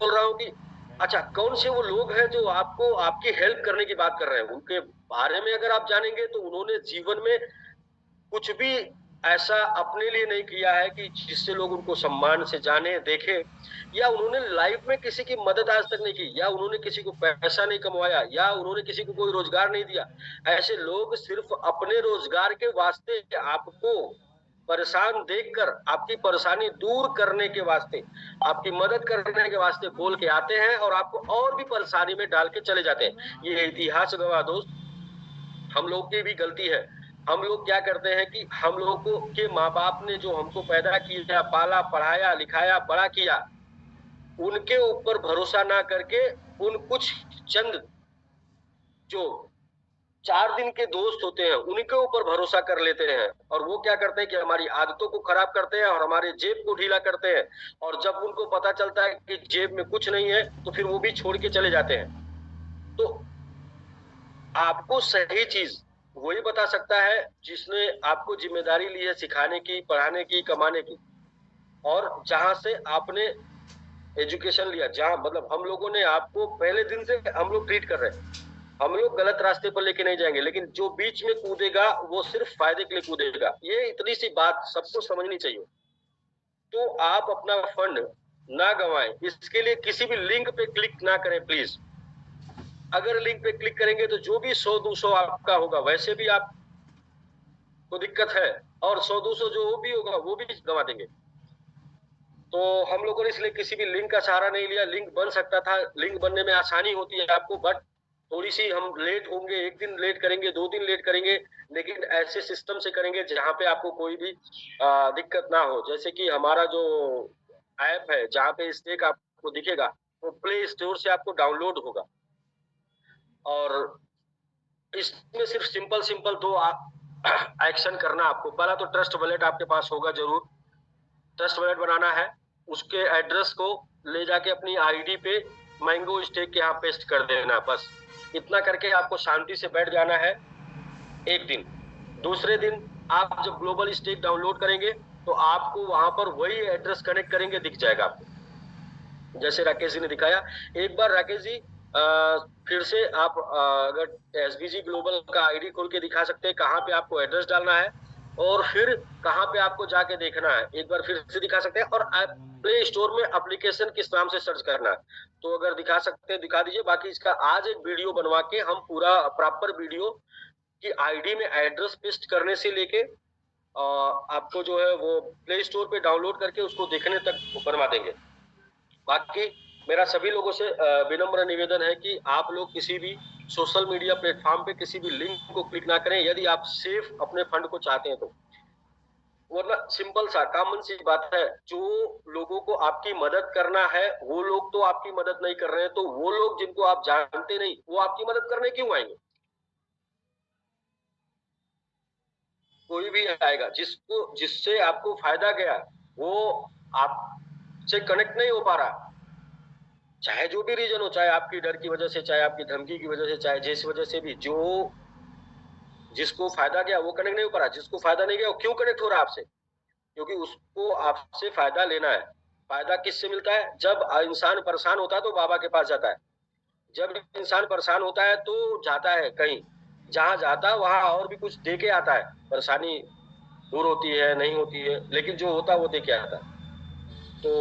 बोल रहा हूँ कि अच्छा, कौन से वो लोग हैं जो आपको आपकी हेल्प करने की बात कर रहे हैं, उनके बारे में अगर आप जानेंगे तो उन्होंने जीवन में कुछ भी ऐसा अपने लिए नहीं किया है कि जिससे लोग उनको सम्मान से जाने देखें, या उन्होंने लाइफ में किसी की मदद आज तक नहीं की, या उन्होंने किसी को पैसा नहीं कमवाया, या उन्होंने किसी को कोई रोजगार नहीं दिया। ऐसे लोग सिर्फ अपने रोजगार के वास्ते आपको परेशान देखकर, आपकी परेशानी दूर करने के वास्ते, आपकी मदद करने के वास्ते बोल के आते हैं और आपको और भी परेशानी में डाल के चले जाते हैं। ये इतिहास गवाह दोस्त, हम लोग की भी गलती है। हम लोग क्या करते हैं कि हम लोगों के माँ बाप ने जो हमको पैदा किया, पाला, पढ़ाया, लिखाया, बड़ा किया, उनके ऊपर भरोसा ना करके उन कुछ चंद जो 4 दिन के दोस्त होते हैं उनके ऊपर भरोसा कर लेते हैं, और वो क्या करते हैं कि हमारी आदतों को खराब करते हैं और हमारे जेब को ढीला करते हैं। और जब उनको पता चलता है कि जेब में कुछ नहीं है तो फिर वो भी छोड़ के चले जाते हैं। तो आपको सही चीज वही बता सकता है जिसने आपको जिम्मेदारी ली है सिखाने की, पढ़ाने की, कमाने की, और जहां से आपने एजुकेशन लिया, जहां मतलब हम लोगों ने आपको पहले दिन से हम लोग ट्रीट कर रहे हैं। हम लोग गलत रास्ते पर लेके नहीं जाएंगे, लेकिन जो बीच में कूदेगा वो सिर्फ फायदे के लिए कूदेगा। ये इतनी सी बात सबको समझनी चाहिए। तो आप अपना फंड ना गंवाएं, इसके लिए किसी भी लिंक पे क्लिक ना करें प्लीज। अगर लिंक पे क्लिक करेंगे तो जो भी 100-200 आपका होगा वैसे भी आपको दिक्कत है, और 100-200 जो भी होगा वो भी गंवा देंगे। तो हम लोगों ने इसलिए किसी भी लिंक का सहारा नहीं लिया। लिंक बन सकता था, लिंक बनने में आसानी होती है आपको, बट थोड़ी सी हम लेट होंगे, 1 दिन लेट करेंगे, 2 दिन लेट करेंगे, लेकिन ऐसे सिस्टम से करेंगे जहां पे आपको कोई भी दिक्कत ना हो। जैसे कि हमारा जो ऐप है जहाँ पे स्टेक आपको दिखेगा वो प्ले स्टोर से आपको डाउनलोड होगा, और इसमें सिर्फ सिंपल 2 एक्शन करना आपको। पहला तो ट्रस्ट वॉलेट आपके पास होगा जरूर, ट्रस्ट वॉलेट बनाना है, उसके एड्रेस को ले जाके अपनी आईडी पे मैंगो स्टेक के यहाँ पेस्ट कर देना। बस इतना करके आपको शांति से बैठ जाना है 1 दिन। दूसरे दिन आप जब ग्लोबल स्टेक डाउनलोड करेंगे तो आपको वहां पर वही एड्रेस कनेक्ट करेंगे, दिख जाएगा आपको, जैसे राकेश जी ने दिखाया। एक बार राकेश जी फिर से आप अगर एसबीजी ग्लोबल का आईडी खोल के दिखा सकते हैं कहाँ पे आपको एड्रेस डालना है, और फिर कहाँ पे आपको जाके देखना है एक बार फिर से दिखा सकते हैं, और प्ले स्टोर में एप्लीकेशन किस नाम से सर्च करना है। तो अगर दिखा सकते हैं दिखा दीजिए, बाकी इसका आज एक वीडियो बनवा के हम पूरा प्रॉपर वीडियो की आईडी में एड्रेस पेस्ट करने से लेके आपको जो है वो प्ले स्टोर पे डाउनलोड करके उसको देखने तक बनवा देंगे। बाकी मेरा सभी लोगों से विनम्र निवेदन है कि आप लोग किसी भी सोशल मीडिया प्लेटफॉर्म पे किसी भी लिंक को क्लिक ना करें यदि आप सेफ अपने फंड को चाहते हैं तो। वरना सिंपल सा कॉमन सी बात है, जो लोगों को आपकी मदद करना है वो लोग तो आपकी मदद नहीं कर रहे हैं, तो वो लोग जिनको आप जानते नहीं वो आपकी मदद करने क्यों आएंगे? कोई भी आएगा जिससे आपको फायदा गया वो आपसे कनेक्ट नहीं हो पा रहा, चाहे जो भी रीजन हो, चाहे आपकी डर की वजह से, चाहे आपकी धमकी की वजह से, चाहे जिस वजह से भी, जो जिसको फायदा गया वो कनेक्ट नहीं हो पा रहा, जिसको फायदा नहीं गया वो क्यों कनेक्ट हो रहा है आपसे? क्योंकि उसको आपसे फायदा लेना है। फायदा किससे मिलता है? जब इंसान परेशान होता है तो बाबा के पास जाता है, जब इंसान परेशान होता है तो जाता है कहीं, जहां जाता है वहां और भी कुछ दे के आता है। परेशानी दूर होती है नहीं होती है, लेकिन जो होता है वो दे के आता है। तो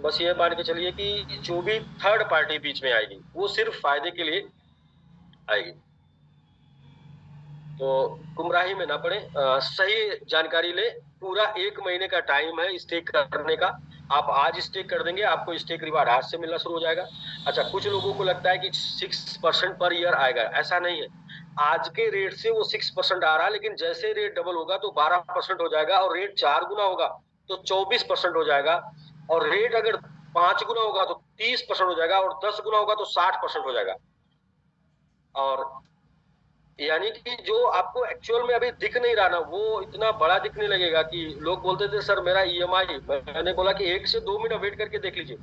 बस ये मान के चलिए कि जो भी थर्ड पार्टी बीच में आएगी वो सिर्फ फायदे के लिए आएगी। तो गुमराही में ना पड़े, सही जानकारी ले। पूरा 1 महीने का टाइम है स्टेक करने का। आप आज स्टेक कर देंगे आपको स्टेक रिवार्ड आज से मिलना शुरू हो जाएगा। अच्छा, कुछ लोगों को लगता है कि 6% पर ईयर आएगा, ऐसा नहीं है। आज के रेट से वो 6% आ रहा है, लेकिन जैसे रेट डबल होगा तो 12% हो जाएगा, और रेट 4 गुना होगा तो 24% हो जाएगा, और रेट अगर 5 गुना होगा तो 30% हो जाएगा, और 10 गुना होगा तो 60% हो जाएगा। और यानी कि जो आपको एक्चुअल में अभी दिख नहीं रहा ना वो इतना बड़ा दिखने लगेगा कि लोग बोलते थे सर मेरा ईएमआई, मैंने बोला कि 1 से 2 मिनट वेट करके देख लीजिए,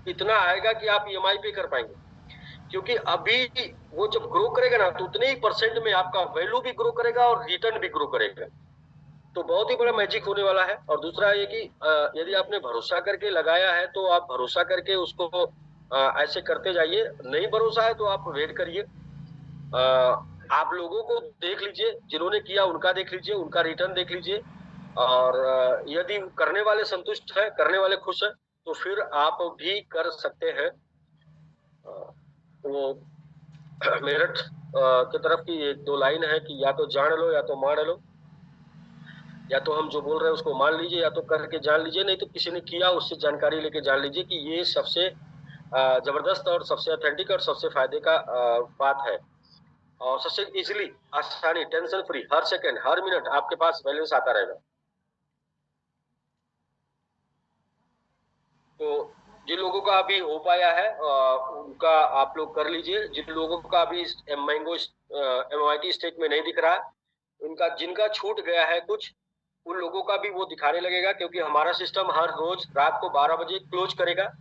इतना आएगा कि आप ईएमआई पे कर पाएंगे। क्योंकि अभी वो जब ग्रो करेगा ना तो उतने ही परसेंट में आपका वैल्यू भी ग्रो करेगा और रिटर्न भी ग्रो करेगा। तो बहुत ही बड़ा मैजिक होने वाला है। और दूसरा ये कि यदि आपने भरोसा करके लगाया है तो आप भरोसा करके उसको ऐसे करते जाइए। नहीं भरोसा है तो आप वेट करिए। आप लोगों को देख लीजिए, जिन्होंने किया उनका देख लीजिए, उनका रिटर्न देख लीजिए, और यदि करने वाले संतुष्ट है, करने वाले खुश है, तो फिर आप भी कर सकते हैं। वो मेरठ की तरफ की 1-2 लाइन है कि या तो जान लो या तो मान लो, या तो हम जो बोल रहे हैं उसको मान लीजिए या तो करके जान लीजिए, नहीं तो किसी ने किया उससे जानकारी लेके जान लीजिए कि ये सबसे जबरदस्त और सबसे ऑथेंटिक और सबसे फायदे का बात है, और सबसे इजीली, आसानी, टेंशन फ्री, हर सेकंड हर मिनट आपके पास बैलेंस आता रहेगा। तो जिन लोगों का अभी हो पाया है उनका आप लोग कर लीजिए। जिन लोगों का अभी मैंगो MMIT स्टेक में नहीं दिख रहा है, उनका जिनका छूट गया है कुछ, उन लोगों का भी वो दिखाने लगेगा, क्योंकि हमारा सिस्टम हर रोज रात को 12 बजे क्लोज करेगा।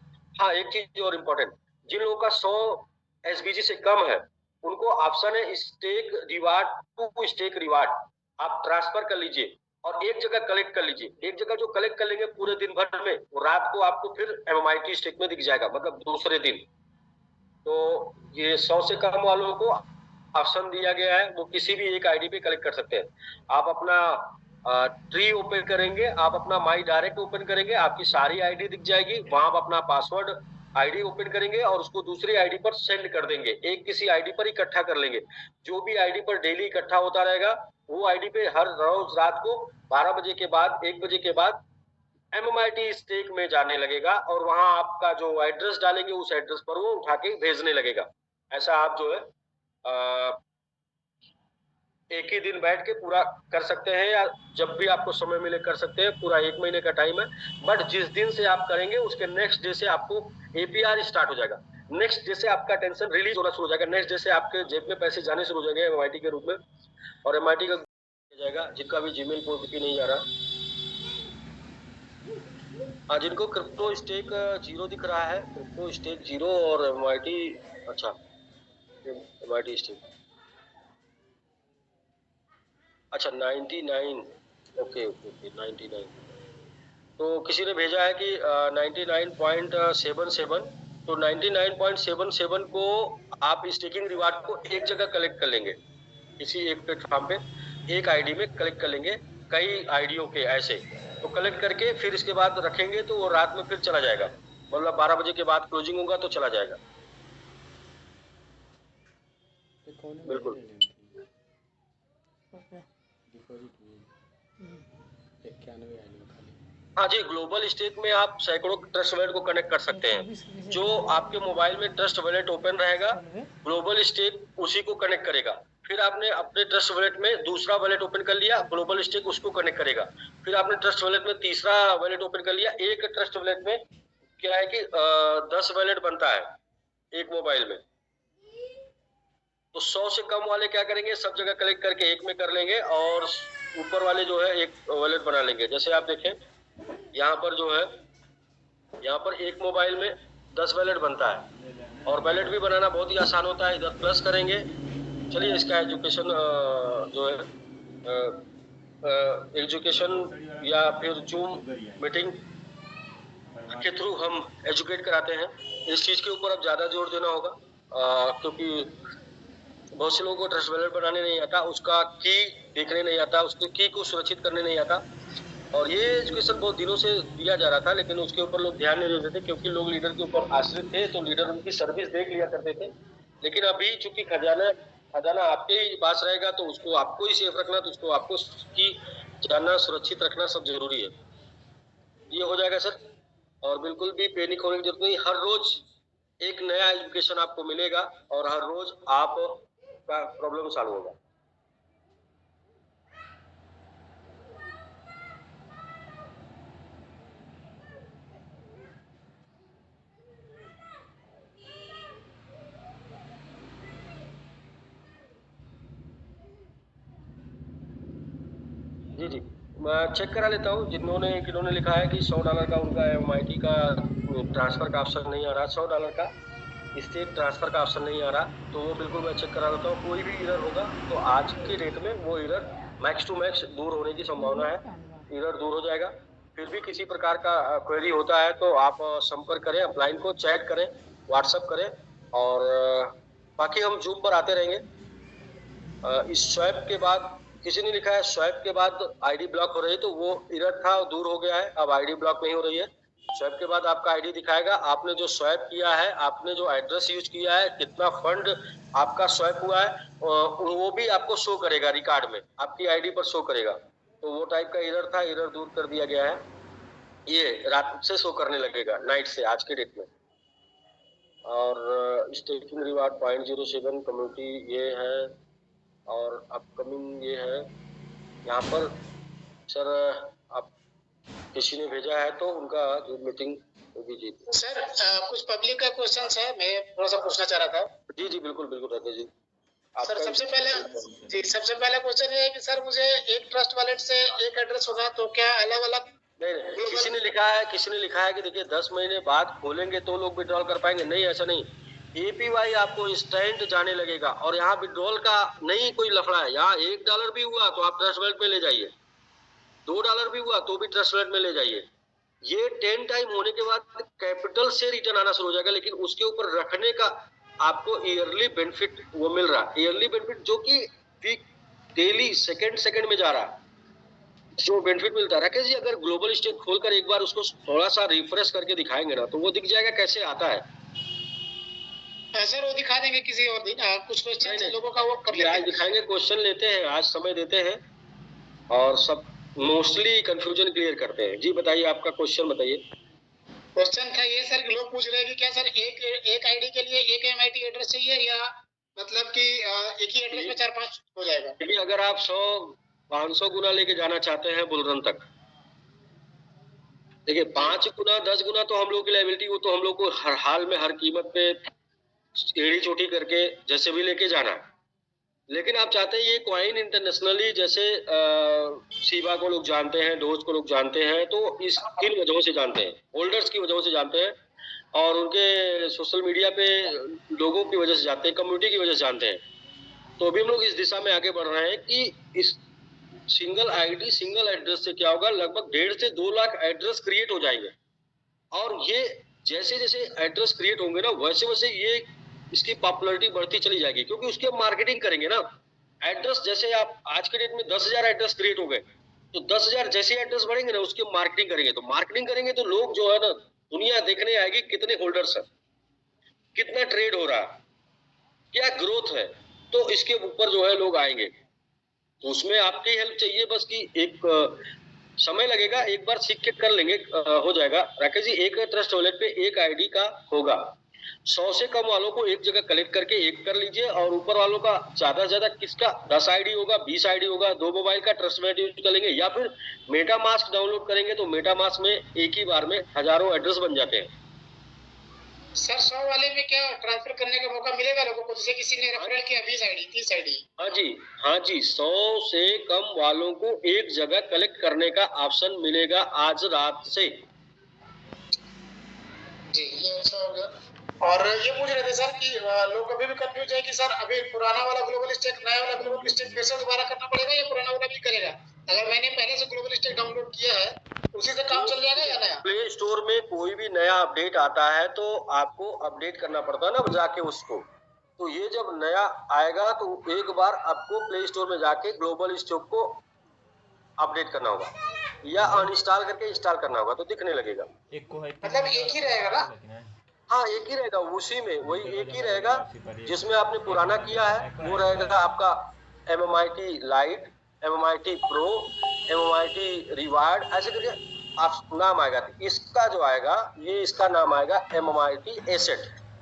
हाँ, एक चीज और इम्पोर्टेंट, जिन लोगों का 100 SBG से कम है उनको ऑप्शन है stake reward to stake reward, आप ट्रांसफर कर लीजिए और एक जगह कलेक्ट कर लीजिए। एक जगह जो कलेक्ट कर लेंगे पूरे दिन भर में, वो रात को आपको फिर MMIT स्टेक में दिख जाएगा, मतलब दूसरे दिन। तो ये 100 से कम वालों को ऑप्शन दिया गया है, वो किसी भी एक आईडी पे कलेक्ट कर सकते हैं। आप अपना ट्री ओपन करेंगे, आप अपना माई डायरेक्ट ओपन करेंगे, आपकी सारी आईडी दिख जाएगी, वहां आप अपना पासवर्ड आईडी ओपन करेंगे और उसको दूसरी आईडी पर सेंड कर देंगे। एक किसी आईडी पर इकट्ठा कर लेंगे, जो भी आईडी पर डेली इकट्ठा होता रहेगा वो आईडी पे हर रोज रात को 12 बजे के बाद 1 बजे के बाद MMIT स्टेक में जाने लगेगा, और वहां आपका जो एड्रेस डालेंगे उस एड्रेस पर वो उठा के भेजने लगेगा। ऐसा आप जो है एक ही दिन बैठ के पूरा कर सकते हैं, या जब भी आपको समय मिले कर सकते हैं। पूरा 1 महीने का टाइम है, बट जिस दिन से आप करेंगे उसके नेक्स्ट डे से आपको APR स्टार्ट हो जाएगा। नेक्स्ट डे से आपका टेंशन रिलीज होना शुरू हो जाएगा। नेक्स्ट डे से आपके जेब में पैसे जाने शुरू हो जाएंगे MMIT के रूप में, और MMIT का जाएगा जिनका भी जीमेल कोड भी नहीं आ रहा। जिनको क्रिप्टो स्टेक 0 दिख रहा है, क्रिप्टो स्टेक 0 और MMIT, अच्छा MMIT स्टेक, अच्छा 99, ओके 99। तो किसी ने भेजा है कि 99.77, तो 99.77 को आप स्टेकिंग रिवार्ड को एक जगह कलेक्ट कर लेंगे, किसी एक प्लेटफॉर्म पे एक आईडी में कलेक्ट कर लेंगे, कई आईडियों के ऐसे, तो कलेक्ट करके फिर इसके बाद रखेंगे तो वो रात में फिर चला जाएगा, मतलब 12 बजे के बाद क्लोजिंग होगा तो चला जाएगा। बिल्कुल। हाँ जी, ग्लोबल स्टेक में आप सैकड़ों ट्रस्ट वॉलेट को कनेक्ट कर सकते हैं। जो आपके मोबाइल में ट्रस्ट वॉलेट ओपन रहेगा, ग्लोबल स्टेक उसी को कनेक्ट करेगा। फिर आपने अपने ट्रस्ट वॉलेट में दूसरा वॉलेट ओपन कर लिया, ग्लोबल स्टेक उसको कनेक्ट करेगा। फिर आपने ट्रस्ट वॉलेट में तीसरा वॉलेट ओपन कर लिया। एक ट्रस्ट वॉलेट में क्या है कि 10 वॉलेट बनता है एक मोबाइल में, तो 100 से कम वाले क्या करेंगे, सब जगह कलेक्ट करके एक में कर लेंगे और ऊपर वाले जो है एक वॉलेट बना लेंगे। जैसे आप देखें यहाँ पर जो है, यहाँ पर एक मोबाइल में 10 वॉलेट बनता है और वॉलेट भी बनाना बहुत ही आसान होता है। इधर प्लस करेंगे। चलिए इसका एजुकेशन जो है एजुकेशन या फिर जूम मीटिंग के थ्रू हम एजुकेट कराते हैं। इस चीज़ के ऊपर अब ज़्यादा जोर देना होगा क्योंकि बहुत से लोगों को ट्रस्ट वॉलेट बनाने नहीं आता, उसका की देखने नहीं आता, उसके की को सुरक्षित करने नहीं आता। और ये एजुकेशन बहुत दिनों से दिया जा रहा था, लेकिन उसके ऊपर लोग ध्यान नहीं देते थे क्योंकि लोग लीडर के ऊपर आश्रित थे, तो लीडर उनकी सर्विस देख लिया करते थे। लेकिन अभी चूंकि खजाना आपके ही पास रहेगा, तो उसको आपको ही सेफ रखना, तो उसको आपको की जानना, सुरक्षित रखना सब जरूरी है। ये हो जाएगा सर, और बिल्कुल भी पैनिक होने की जरूरत नहीं। हर रोज एक नया एजुकेशन आपको मिलेगा और हर रोज आपका प्रॉब्लम सॉल्व होगा। जी जी, मैं चेक करा लेता हूँ किन्होंने लिखा है कि $100 का उनका MIT का ट्रांसफर का ऑप्शन नहीं आ रहा, $100 का स्टेट ट्रांसफर का ऑप्शन नहीं आ रहा, तो वो बिल्कुल मैं चेक करा लेता हूँ। कोई भी एरर होगा तो आज के डेट में वो एरर मैक्स टू मैक्स दूर होने की संभावना है, एरर दूर हो जाएगा। फिर भी किसी प्रकार का क्वेरी होता है तो आप संपर्क करें, अपलाइन को चैट करें, व्हाट्सएप करें, और बाकी हम जूम पर आते रहेंगे। इस स्वैप के बाद किसी ने लिखा है स्वैप के बाद आईडी ब्लॉक हो रही है, तो वो एरर था, दूर हो गया है, अब आईडी ब्लॉक नहीं हो रही है। स्वैप के बाद आपका आईडी दिखाएगा, आपने जो स्वैप किया है, आपने जो एड्रेस यूज किया है, कितना फंड आपका स्वैप हुआ है, वो भी आपको शो करेगा रिकॉर्ड में, आपकी आईडी पर शो करेगा। तो वो टाइप का एरर था, एरर दूर कर दिया गया है। ये रात से शो करने लगेगा, नाइट से, आज के डेट में। और स्टेकिंग रिवार्ड 0.07 कम्युनिटी ये है, और अपकमिंग ये है। यहाँ पर सर आप किसी ने भेजा है तो उनका जो मीटिंग होगी। जी सर, कुछ पब्लिक का क्वेश्चन है, मैं थोड़ा सा पूछना चाह रहा था। जी जी बिल्कुल बिल्कुल राकेश जी। सर सबसे पहले क्वेश्चन ये है कि सर मुझे एक ट्रस्ट वॉलेट से एक एड्रेस होगा, तो क्या अलग अलग? नहीं, किसी ने लिखा है कि देखिए 10 महीने बाद खोलेंगे तो लोग विड्रॉल कर पाएंगे। नहीं, ऐसा नहीं। APY आपको इंस्टेंट जाने लगेगा, और यहाँ विड्रॉल का नहीं कोई लफड़ा है। यहाँ $1 भी हुआ तो आप ट्रस्ट वॉलेट में ले जाइए, $2 भी हुआ तो भी ट्रस्ट वॉलेट में ले जाइए। ये 10 टाइम होने के बाद कैपिटल से रिटर्न आना शुरू हो जाएगा, लेकिन उसके ऊपर रखने का आपको ईयरली बेनिफिट वो मिल रहा है, ईयरली बेनिफिट जो कि डेली सेकंड में जा रहा है, जो बेनिफिट मिलता है। राकेश जी, अगर ग्लोबल स्टेक खोलकर एक बार उसको थोड़ा सा रिफ्रेश करके दिखाएंगे ना, तो वो दिख जाएगा कैसे आता है। सर वो दिखा देंगे किसी और दिन। कुछ क्वेश्चन लोगों का वो कर लेते हैं। आज दिखाएंगे, क्वेश्चन लेते हैं, आज समय देते हैं और सब मोस्टली कंफ्यूजन क्लियर करते हैं। जी बताइए, आपका क्वेश्चन बताइए। क्वेश्चन था ये सर, लोग पूछ रहे हैं कि क्या सर एक आईडी के लिए एक MIT एड्रेस चाहिए, या मतलब कि एक ही एड्रेस में 4-5 हो जाएगा? क्योंकि अगर आप 100-500 गुना लेके जाना चाहते हैं बुलरन तक, देखिए 5 गुना 10 गुना तो हम लोग की लायबिलिटी, वो तो हम लोग को हर हाल में हर कीमत पे एड़ी चोटी करके जैसे भी लेके जाना है। लेकिन आप चाहते हैं ये कॉइन इंटरनेशनली, जैसे सीबा को लोग जानते हैं, डोज को लोग जानते हैं, तो इस किन वजहों से जानते हैं, होल्डर्स की वजहों से जानते हैं, और उनके सोशल मीडिया पे लोगों की वजह से जानते हैं, कम्युनिटी की वजह से जानते हैं। तो अभी हम लोग इस दिशा में आगे बढ़ रहे हैं कि इस सिंगल आईडी सिंगल एड्रेस से क्या होगा, लगभग 1.5 से 2 लाख एड्रेस क्रिएट हो जाएंगे। और ये जैसे जैसे एड्रेस क्रिएट होंगे ना, वैसे वैसे ये इसकी पॉपुलैरिटी बढ़ती चली जाएगी, क्योंकि उसकी हम मार्केटिंग करेंगे ना। एड्रेस जैसे आप आज के डेट में 10,000 एड्रेस क्रिएट हो गए, तो 10,000 जैसे एड्रेस बढ़ेंगे ना, उसकी मार्केटिंग करेंगे। तो मार्केटिंग करेंगे तो लोग जो है ना, दुनिया देखने आएगी कितने होल्डर्स हैं, कितना ट्रेड हो रहा है, क्या ग्रोथ है, तो इसके ऊपर जो है लोग आएंगे। तो उसमें आपकी हेल्प चाहिए बस कि एक समय लगेगा, एक बार सीख के कर लेंगे, हो जाएगा। राकेश जी, एक ट्रस्ट वॉलेट पे एक आईडी का होगा, 100 से कम वालों को एक जगह कलेक्ट करके एक कर लीजिए, और ऊपर वालों का ज्यादा से ज्यादा किसका 10 आईडी होगा, 20 आईडी होगा, 2 मोबाइल का ट्रस्ट वॉलेट यूज करेंगे, या फिर मेटा मास्क डाउनलोड करेंगे। तो मेटा मास्क में एक ही बार में हजारों एड्रेस बन जाते हैं। सर 100 वाले में क्या ट्रांसफर करने का मौका मिलेगा लोगों को, जैसे किसी ने रेफरल किया 20 आईडी 30 आईडी? हाँ जी, 100 से कम वालों को एक जगह कलेक्ट करने का ऑप्शन मिलेगा आज रात से। जी, ये अच्छा हो गया। और ये पूछ रहे थे सर कि लोग अभी भी कंफ्यूज है कि सर अभी पुराना वाला ग्लोबल स्टेक, नया वाला ग्लोबल स्टेक फिर से दोबारा करना पड़ेगा या पुराना वाला भी करेगा? अगर मैंने पहले से ग्लोबल स्टेक डाउनलोड किया है उसी से काम चल जाएगा या नया? प्ले स्टोर में कोई भी नया अपडेट आता है तो आपको अपडेट करना पड़ता है ना जाके उसको। तो ये जब नया आएगा तो एक बार आपको प्ले स्टोर में जाके ग्लोबल स्टॉक को अपडेट करना होगा या अनइंस्टॉल करके इंस्टॉल करना होगा, तो दिखने लगेगा। मतलब एक ही रहेगा ना? हाँ, एक ही रहेगा, उसी में वही एक ही रहेगा जिसमें आपने पुराना किया है। वो रहेगा आपका MMIT light, MMIT pro, MMIT reward, ऐसे करके आप नाम आएगा। इसका जो आएगा, ये इसका नाम आएगा MMIT एसेट।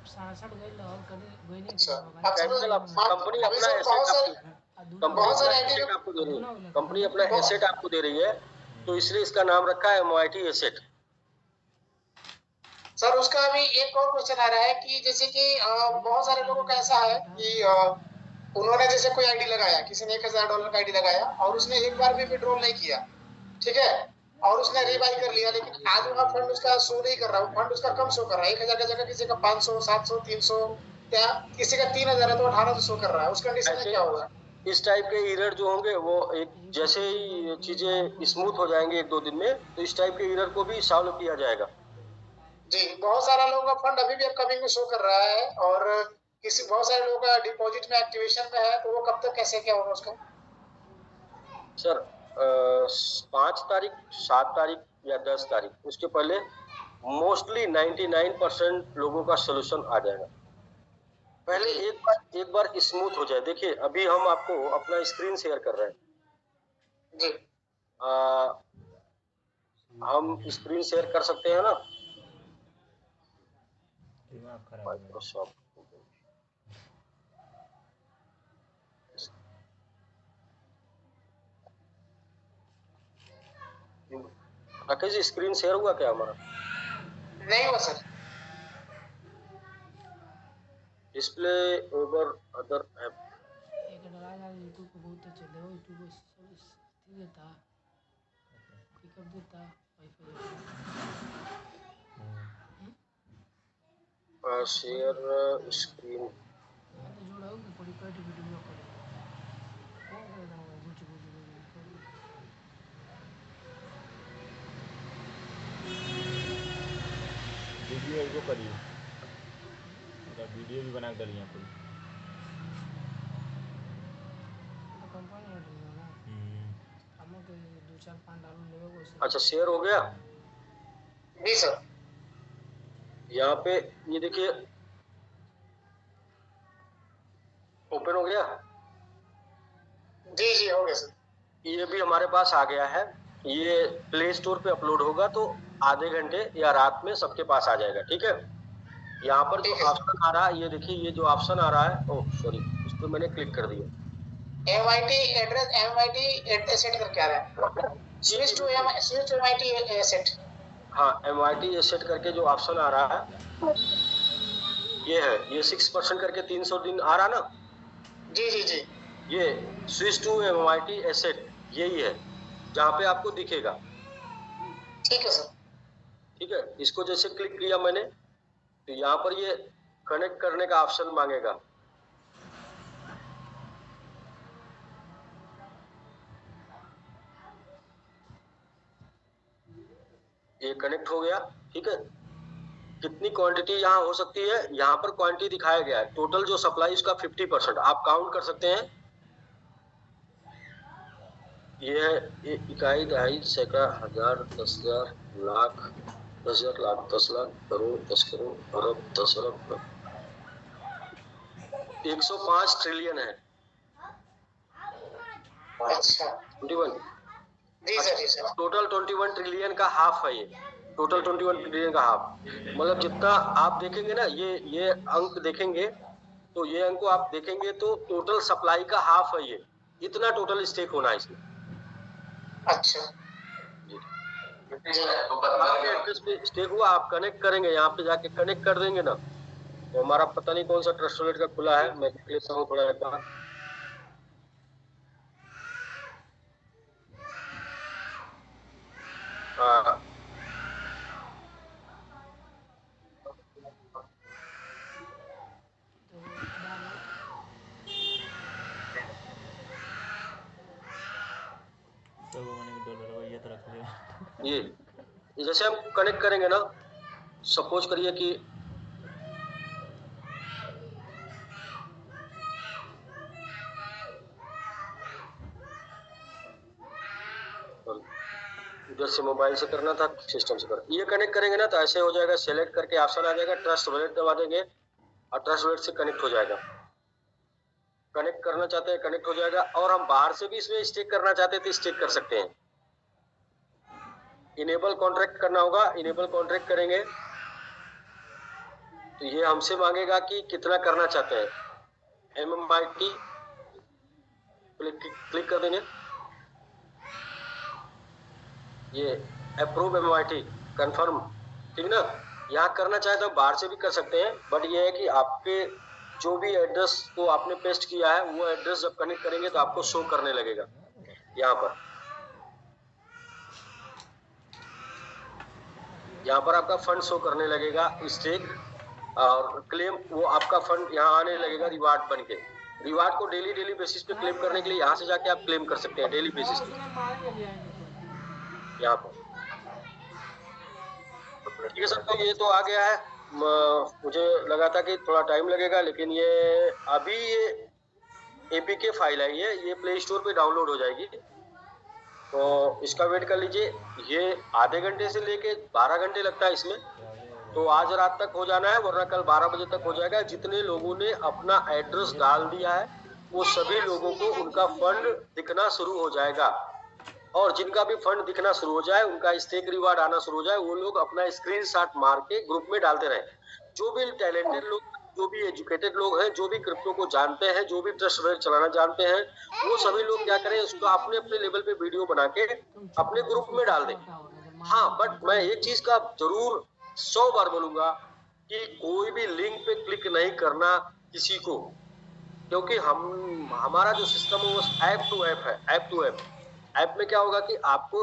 कंपनी अपना एसेट आपको दे रही है, कंपनी अपना एसेट आपको दे रही है, तो इसलिए इसका नाम रखा है MMIT एसेट। सर उसका अभी एक और क्वेश्चन आ रहा है कि जैसे कि बहुत सारे लोगों का ऐसा है कि उन्होंने जैसे कोई आईडी लगाया, किसी ने $1000 का आईडी लगाया और उसने एक बार भी विड्रॉल नहीं किया, ठीक है, और उसने रीबाई कर लिया, लेकिन आज वहाँ फंड उसका शो नहीं कर रहा, फंड उसका कम शो कर रहा है। 1000 का जगह किसी का 500, 700, 300 या किसी का 3000 है तो 1800 शो कर रहा है। उस कंडीशन में क्या होगा? इस टाइप के एरर जो होंगे वो एक जैसे ही चीजें स्मूथ हो जाएंगे 1-2 दिन में, तो इस टाइप के एरर को भी सॉल्व किया जाएगा। जी, बहुत सारा लोगों का फंड अभी भी अपकमिंग में शो कर रहा है और किसी बहुत सारे लोगों का डिपॉजिट में एक्टिवेशन में है, तो वो कब तक कैसे क्या होगा उसका? सर 5 तारीख, 7 तारीख या 10 तारीख, उसके पहले मोस्टली 99% लोगों का सोल्यूशन आ जाएगा। पहले एक बार स्मूथ हो जाए। देखिए अभी हम आपको अपना स्क्रीन शेयर कर रहे हैं जी। हम स्क्रीन शेयर कर सकते हैं ना? Microsoft Rakesh ji, screen share हुआ क्या हमारा? नहीं हुआ sir. Display over other app एक डरा यार, यूट्यूब को बहुत अच्छा दे, यूट्यूब को सब देता, पिकअप देता, वाईफाई शेयर स्क्रीन तो जोड़ा होगा पड़ी पड़ी वीडियो को कौन करेगा कुछ वीडियो को करिए, वीडियो भी बना कर डालिए कोई कंपनी है ना, हम के 2-4-5 डालू लेवे को। अच्छा, शेयर हो गया जी सर। यहाँ पे ये देखिए ओपन हो गया। जी जी हो गया सर। ये भी हमारे पास आ गया है। ये प्ले स्टोर पे अपलोड होगा तो आधे घंटे या रात में सबके पास आ जाएगा, ठीक है। यहाँ पर जो ऑप्शन आ रहा है, ये देखिए, ये जो ऑप्शन आ रहा है, ओह सॉरी, इस पर मैंने क्लिक कर दिया। MIT एड्रेस, MIT एसेट करके आ रहा है, स्विच टू MIT एसेट। हाँ, MIT एसेट करके जो ऑप्शन आ रहा है ये है, ये 6% करके 300 दिन आ रहा ना। जी जी जी। ये स्विच टू MIT एसेट यही है जहाँ पे आपको दिखेगा, ठीक है सर। ठीक है। इसको जैसे क्लिक किया मैंने तो यहाँ पर ये कनेक्ट करने का ऑप्शन मांगेगा। ये कनेक्ट हो गया, ठीक है। कितनी क्वांटिटी यहाँ हो सकती है, यहाँ पर क्वांटिटी दिखाया गया है। टोटल जो सप्लाई उसका 50%, आप काउंट कर सकते हैं। ये है इकाई, दहाई, सैकड़ा, हजार, 10,000, लाख, 10,000, लाख, 10 लाख, करोड़, 10 करोड़, अरब, 10 अरब, 105 ट्रिलियन है। अच्छा 21। जी सर जी सर। टोटल 21 ट्रिलियन का हाफ है ये, टोटल 21 ट्रिलियन का हाफ। मतलब जितना आप देखेंगे ना, ये अंक देखेंगे तो ये अंक को आप देखेंगे तो टोटल सप्लाई का हाफ है ये, इतना टोटल स्टेक होना है इसमें। अच्छा आपके एड्रेस पे स्टेक हुआ, आप कनेक्ट करेंगे, यहाँ पे जाके कनेक्ट कर देंगे ना, तो हमारा पता नहीं कौन सा ट्रस्ट वॉलेट का खुला है, मैं देख लेता हूँ थोड़ा एक बार। हाँ, तो वो मैंने डॉलर वो ये तो रख लिया। ये जैसे हम कनेक्ट करेंगे ना, सपोज करिए कि इधर से मोबाइल से करना था, सिस्टम से कर, ये कनेक्ट करेंगे ना तो ऐसे हो जाएगा, सेलेक्ट करके ऑप्शन आ जाएगा, ट्रस्ट वॉलेट दबा देंगे और ट्रस्ट वॉलेट से कनेक्ट हो जाएगा। कनेक्ट करना चाहते हैं कनेक्ट हो जाएगा, और हम बाहर से भी इसमें स्टेक करना चाहते हैं तो स्टेक कर सकते हैं। इनेबल कॉन्ट्रैक्ट करना होगा, इनेबल कॉन्ट्रैक्ट करेंगे तो ये हमसे मांगेगा कि कितना करना चाहते हैं। MMIT क्लिक कर देंगे, ये अप्रूव MMIT कंफर्म, ठीक ना। यहाँ करना चाहे तो बाहर से भी कर सकते हैं, बट ये है कि आपके जो भी एड्रेस को आपने पेस्ट किया है वो एड्रेस जब कनेक्ट करेंगे तो आपको शो करने लगेगा यहाँ पर। यहाँ पर आपका फंड शो करने लगेगा, स्टेक और क्लेम, वो आपका फंड यहाँ आने लगेगा रिवार्ड बन के। रिवार्ड को डेली बेसिस पे क्लेम करने के लिए यहाँ से जाके आप क्लेम कर सकते हैं डेली बेसिस पे यहाँ पर। ठीक है सर, तो ये तो आ गया है। मुझे लगा था कि थोड़ा टाइम लगेगा, लेकिन ये अभी ये APK फाइल है, ये प्ले स्टोर पे डाउनलोड हो जाएगी, तो इसका वेट कर लीजिए। ये आधे घंटे से लेके 12 घंटे लगता है इसमें, तो आज रात तक हो जाना है, वरना कल 12 बजे तक हो जाएगा। जितने लोगों ने अपना एड्रेस डाल दिया है वो सभी लोगों को उनका फंड दिखना शुरू हो जाएगा, और जिनका भी फंड दिखना शुरू हो जाए, उनका स्टेक रिवार्ड आना शुरू हो जाए, वो लोग अपना स्क्रीनशॉट मार के ग्रुप में डालते रहे। जो भी टैलेंटेड लोग, जो भी एजुकेटेड लोग हैं, जो भी क्रिप्टो को जानते हैं, जो भी ट्रस्ट वॉलेट चलाना जानते हैं, वो सभी लोग क्या करें, उसको अपने अपने लेवल पे वीडियो बना के अपने ग्रुप में डाल दें। हाँ, बट मैं एक चीज का जरूर 100 बार बोलूंगा कि कोई भी लिंक पे क्लिक नहीं करना किसी को, क्योंकि हमारा जो सिस्टम है वो ऐप टू ऐप है, ऐप टू ऐप। ऐप में क्या होगा कि आपको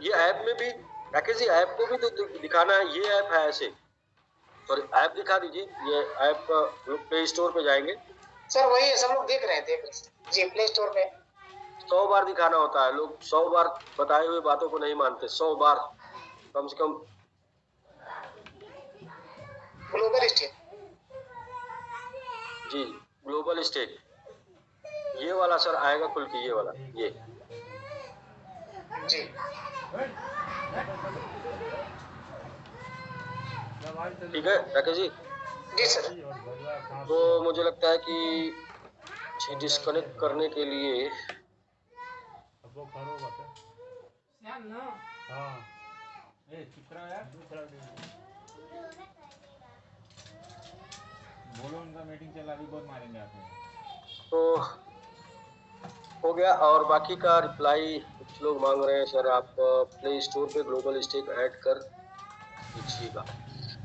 ये ऐप में भी राकेश जी, ऐप को भी तो दिखाना है, ये ऐप है ऐसे, सॉरी ऐप दिखा दीजिए। ये ऐप प्ले स्टोर पे जाएंगे सर, वही है, सब लोग देख रहे हैं जी, प्ले स्टोर पे 100 बार दिखाना होता है। लोग 100 बार बताए हुए बातों को नहीं मानते, 100 बार कम से कम। ग्लोबल स्टेक जी, ग्लोबल स्टेक ये वाला सर आएगा खुल के, ये वाला, ये जी ठीक है राकेश जी। जी सर। तो मुझे लगता है कि डिस्कनेक्ट करने के लिए बोलो, उनका मीटिंग चला, अभी बहुत मारेंगे आपको। तो हो गया, और बाकी का रिप्लाई कुछ लोग मांग रहे हैं सर आप प्ले स्टोर पे ग्लोबल स्टेक ऐड कर दीजिएगा।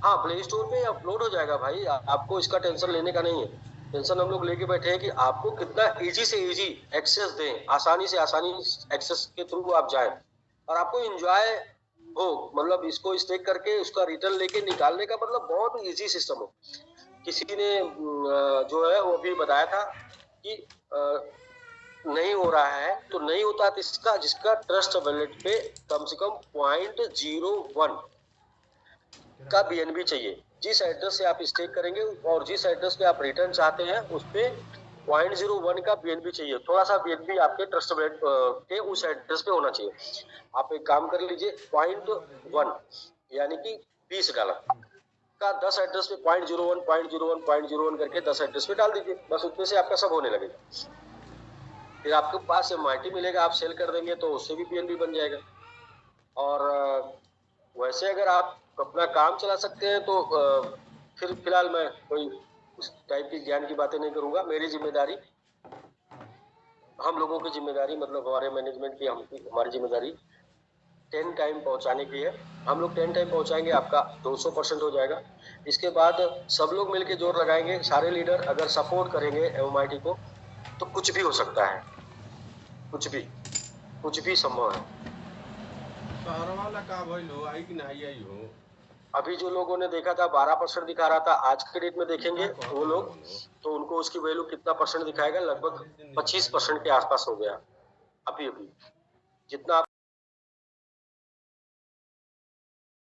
हाँ, प्ले स्टोर पे अपलोड हो जाएगा भाई, आपको इसका टेंशन लेने का नहीं है। टेंशन हम लोग लेके बैठे हैं कि आपको कितना इजी से इजी एक्सेस दें, आसानी से आसानी एक्सेस के थ्रू आप जाएं और आपको एंजॉय हो, मतलब इसको स्टेक करके उसका रिटर्न लेके निकालने का मतलब बहुत इजी सिस्टम हो। किसी ने जो है वो भी बताया था कि नहीं हो रहा है, तो नहीं होता तो इसका जिसका ट्रस्ट वॉलेट पे कम से कम 0.01 का BNB चाहिए, जिस एड्रेस से आप स्टेक करेंगे और जिस एड्रेस पे आप रिटर्न चाहते हैं उस पे 0.01 का BNB चाहिए, थोड़ा सा BNB आपके ट्रस्ट वैलेट के उस एड्रेस पे होना चाहिए। आप एक काम कर लीजिए, 0.1 यानी कि $20 का 10 एड्रेस पे 0.01 0.01 0.01 करके 10 एड्रेस पे डाल दीजिए, बस उतने से आपका सब होने लगेगा। फिर आपके पास MIT मिलेगा, आप सेल कर देंगे तो उससे भी BNB बन जाएगा। और वैसे अगर आप अपना काम चला सकते हैं तो फिर फिलहाल मैं कोई उस टाइप की ज्ञान की बातें नहीं करूंगा। मेरी जिम्मेदारी, हम लोगों की जिम्मेदारी, मतलब हमारे मैनेजमेंट की हमारी जिम्मेदारी 10 टाइम पहुंचाने की है। हम लोग 10 टाइम पहुंचाएंगे, आपका 200% हो जाएगा। इसके बाद सब लोग मिलकर जोर लगाएंगे, सारे लीडर अगर सपोर्ट करेंगे MMIT को तो कुछ भी हो सकता है, कुछ भी संभव है। शहर वाला का भइलो आई कि नहीं आई हो? अभी जो लोगों ने देखा था 12% दिखा रहा था, आज के डेट में देखेंगे वो लोग तो उनको उसकी वैल्यू कितना परसेंट दिखाएगा, लगभग 25% के आसपास हो गया। अभी जितना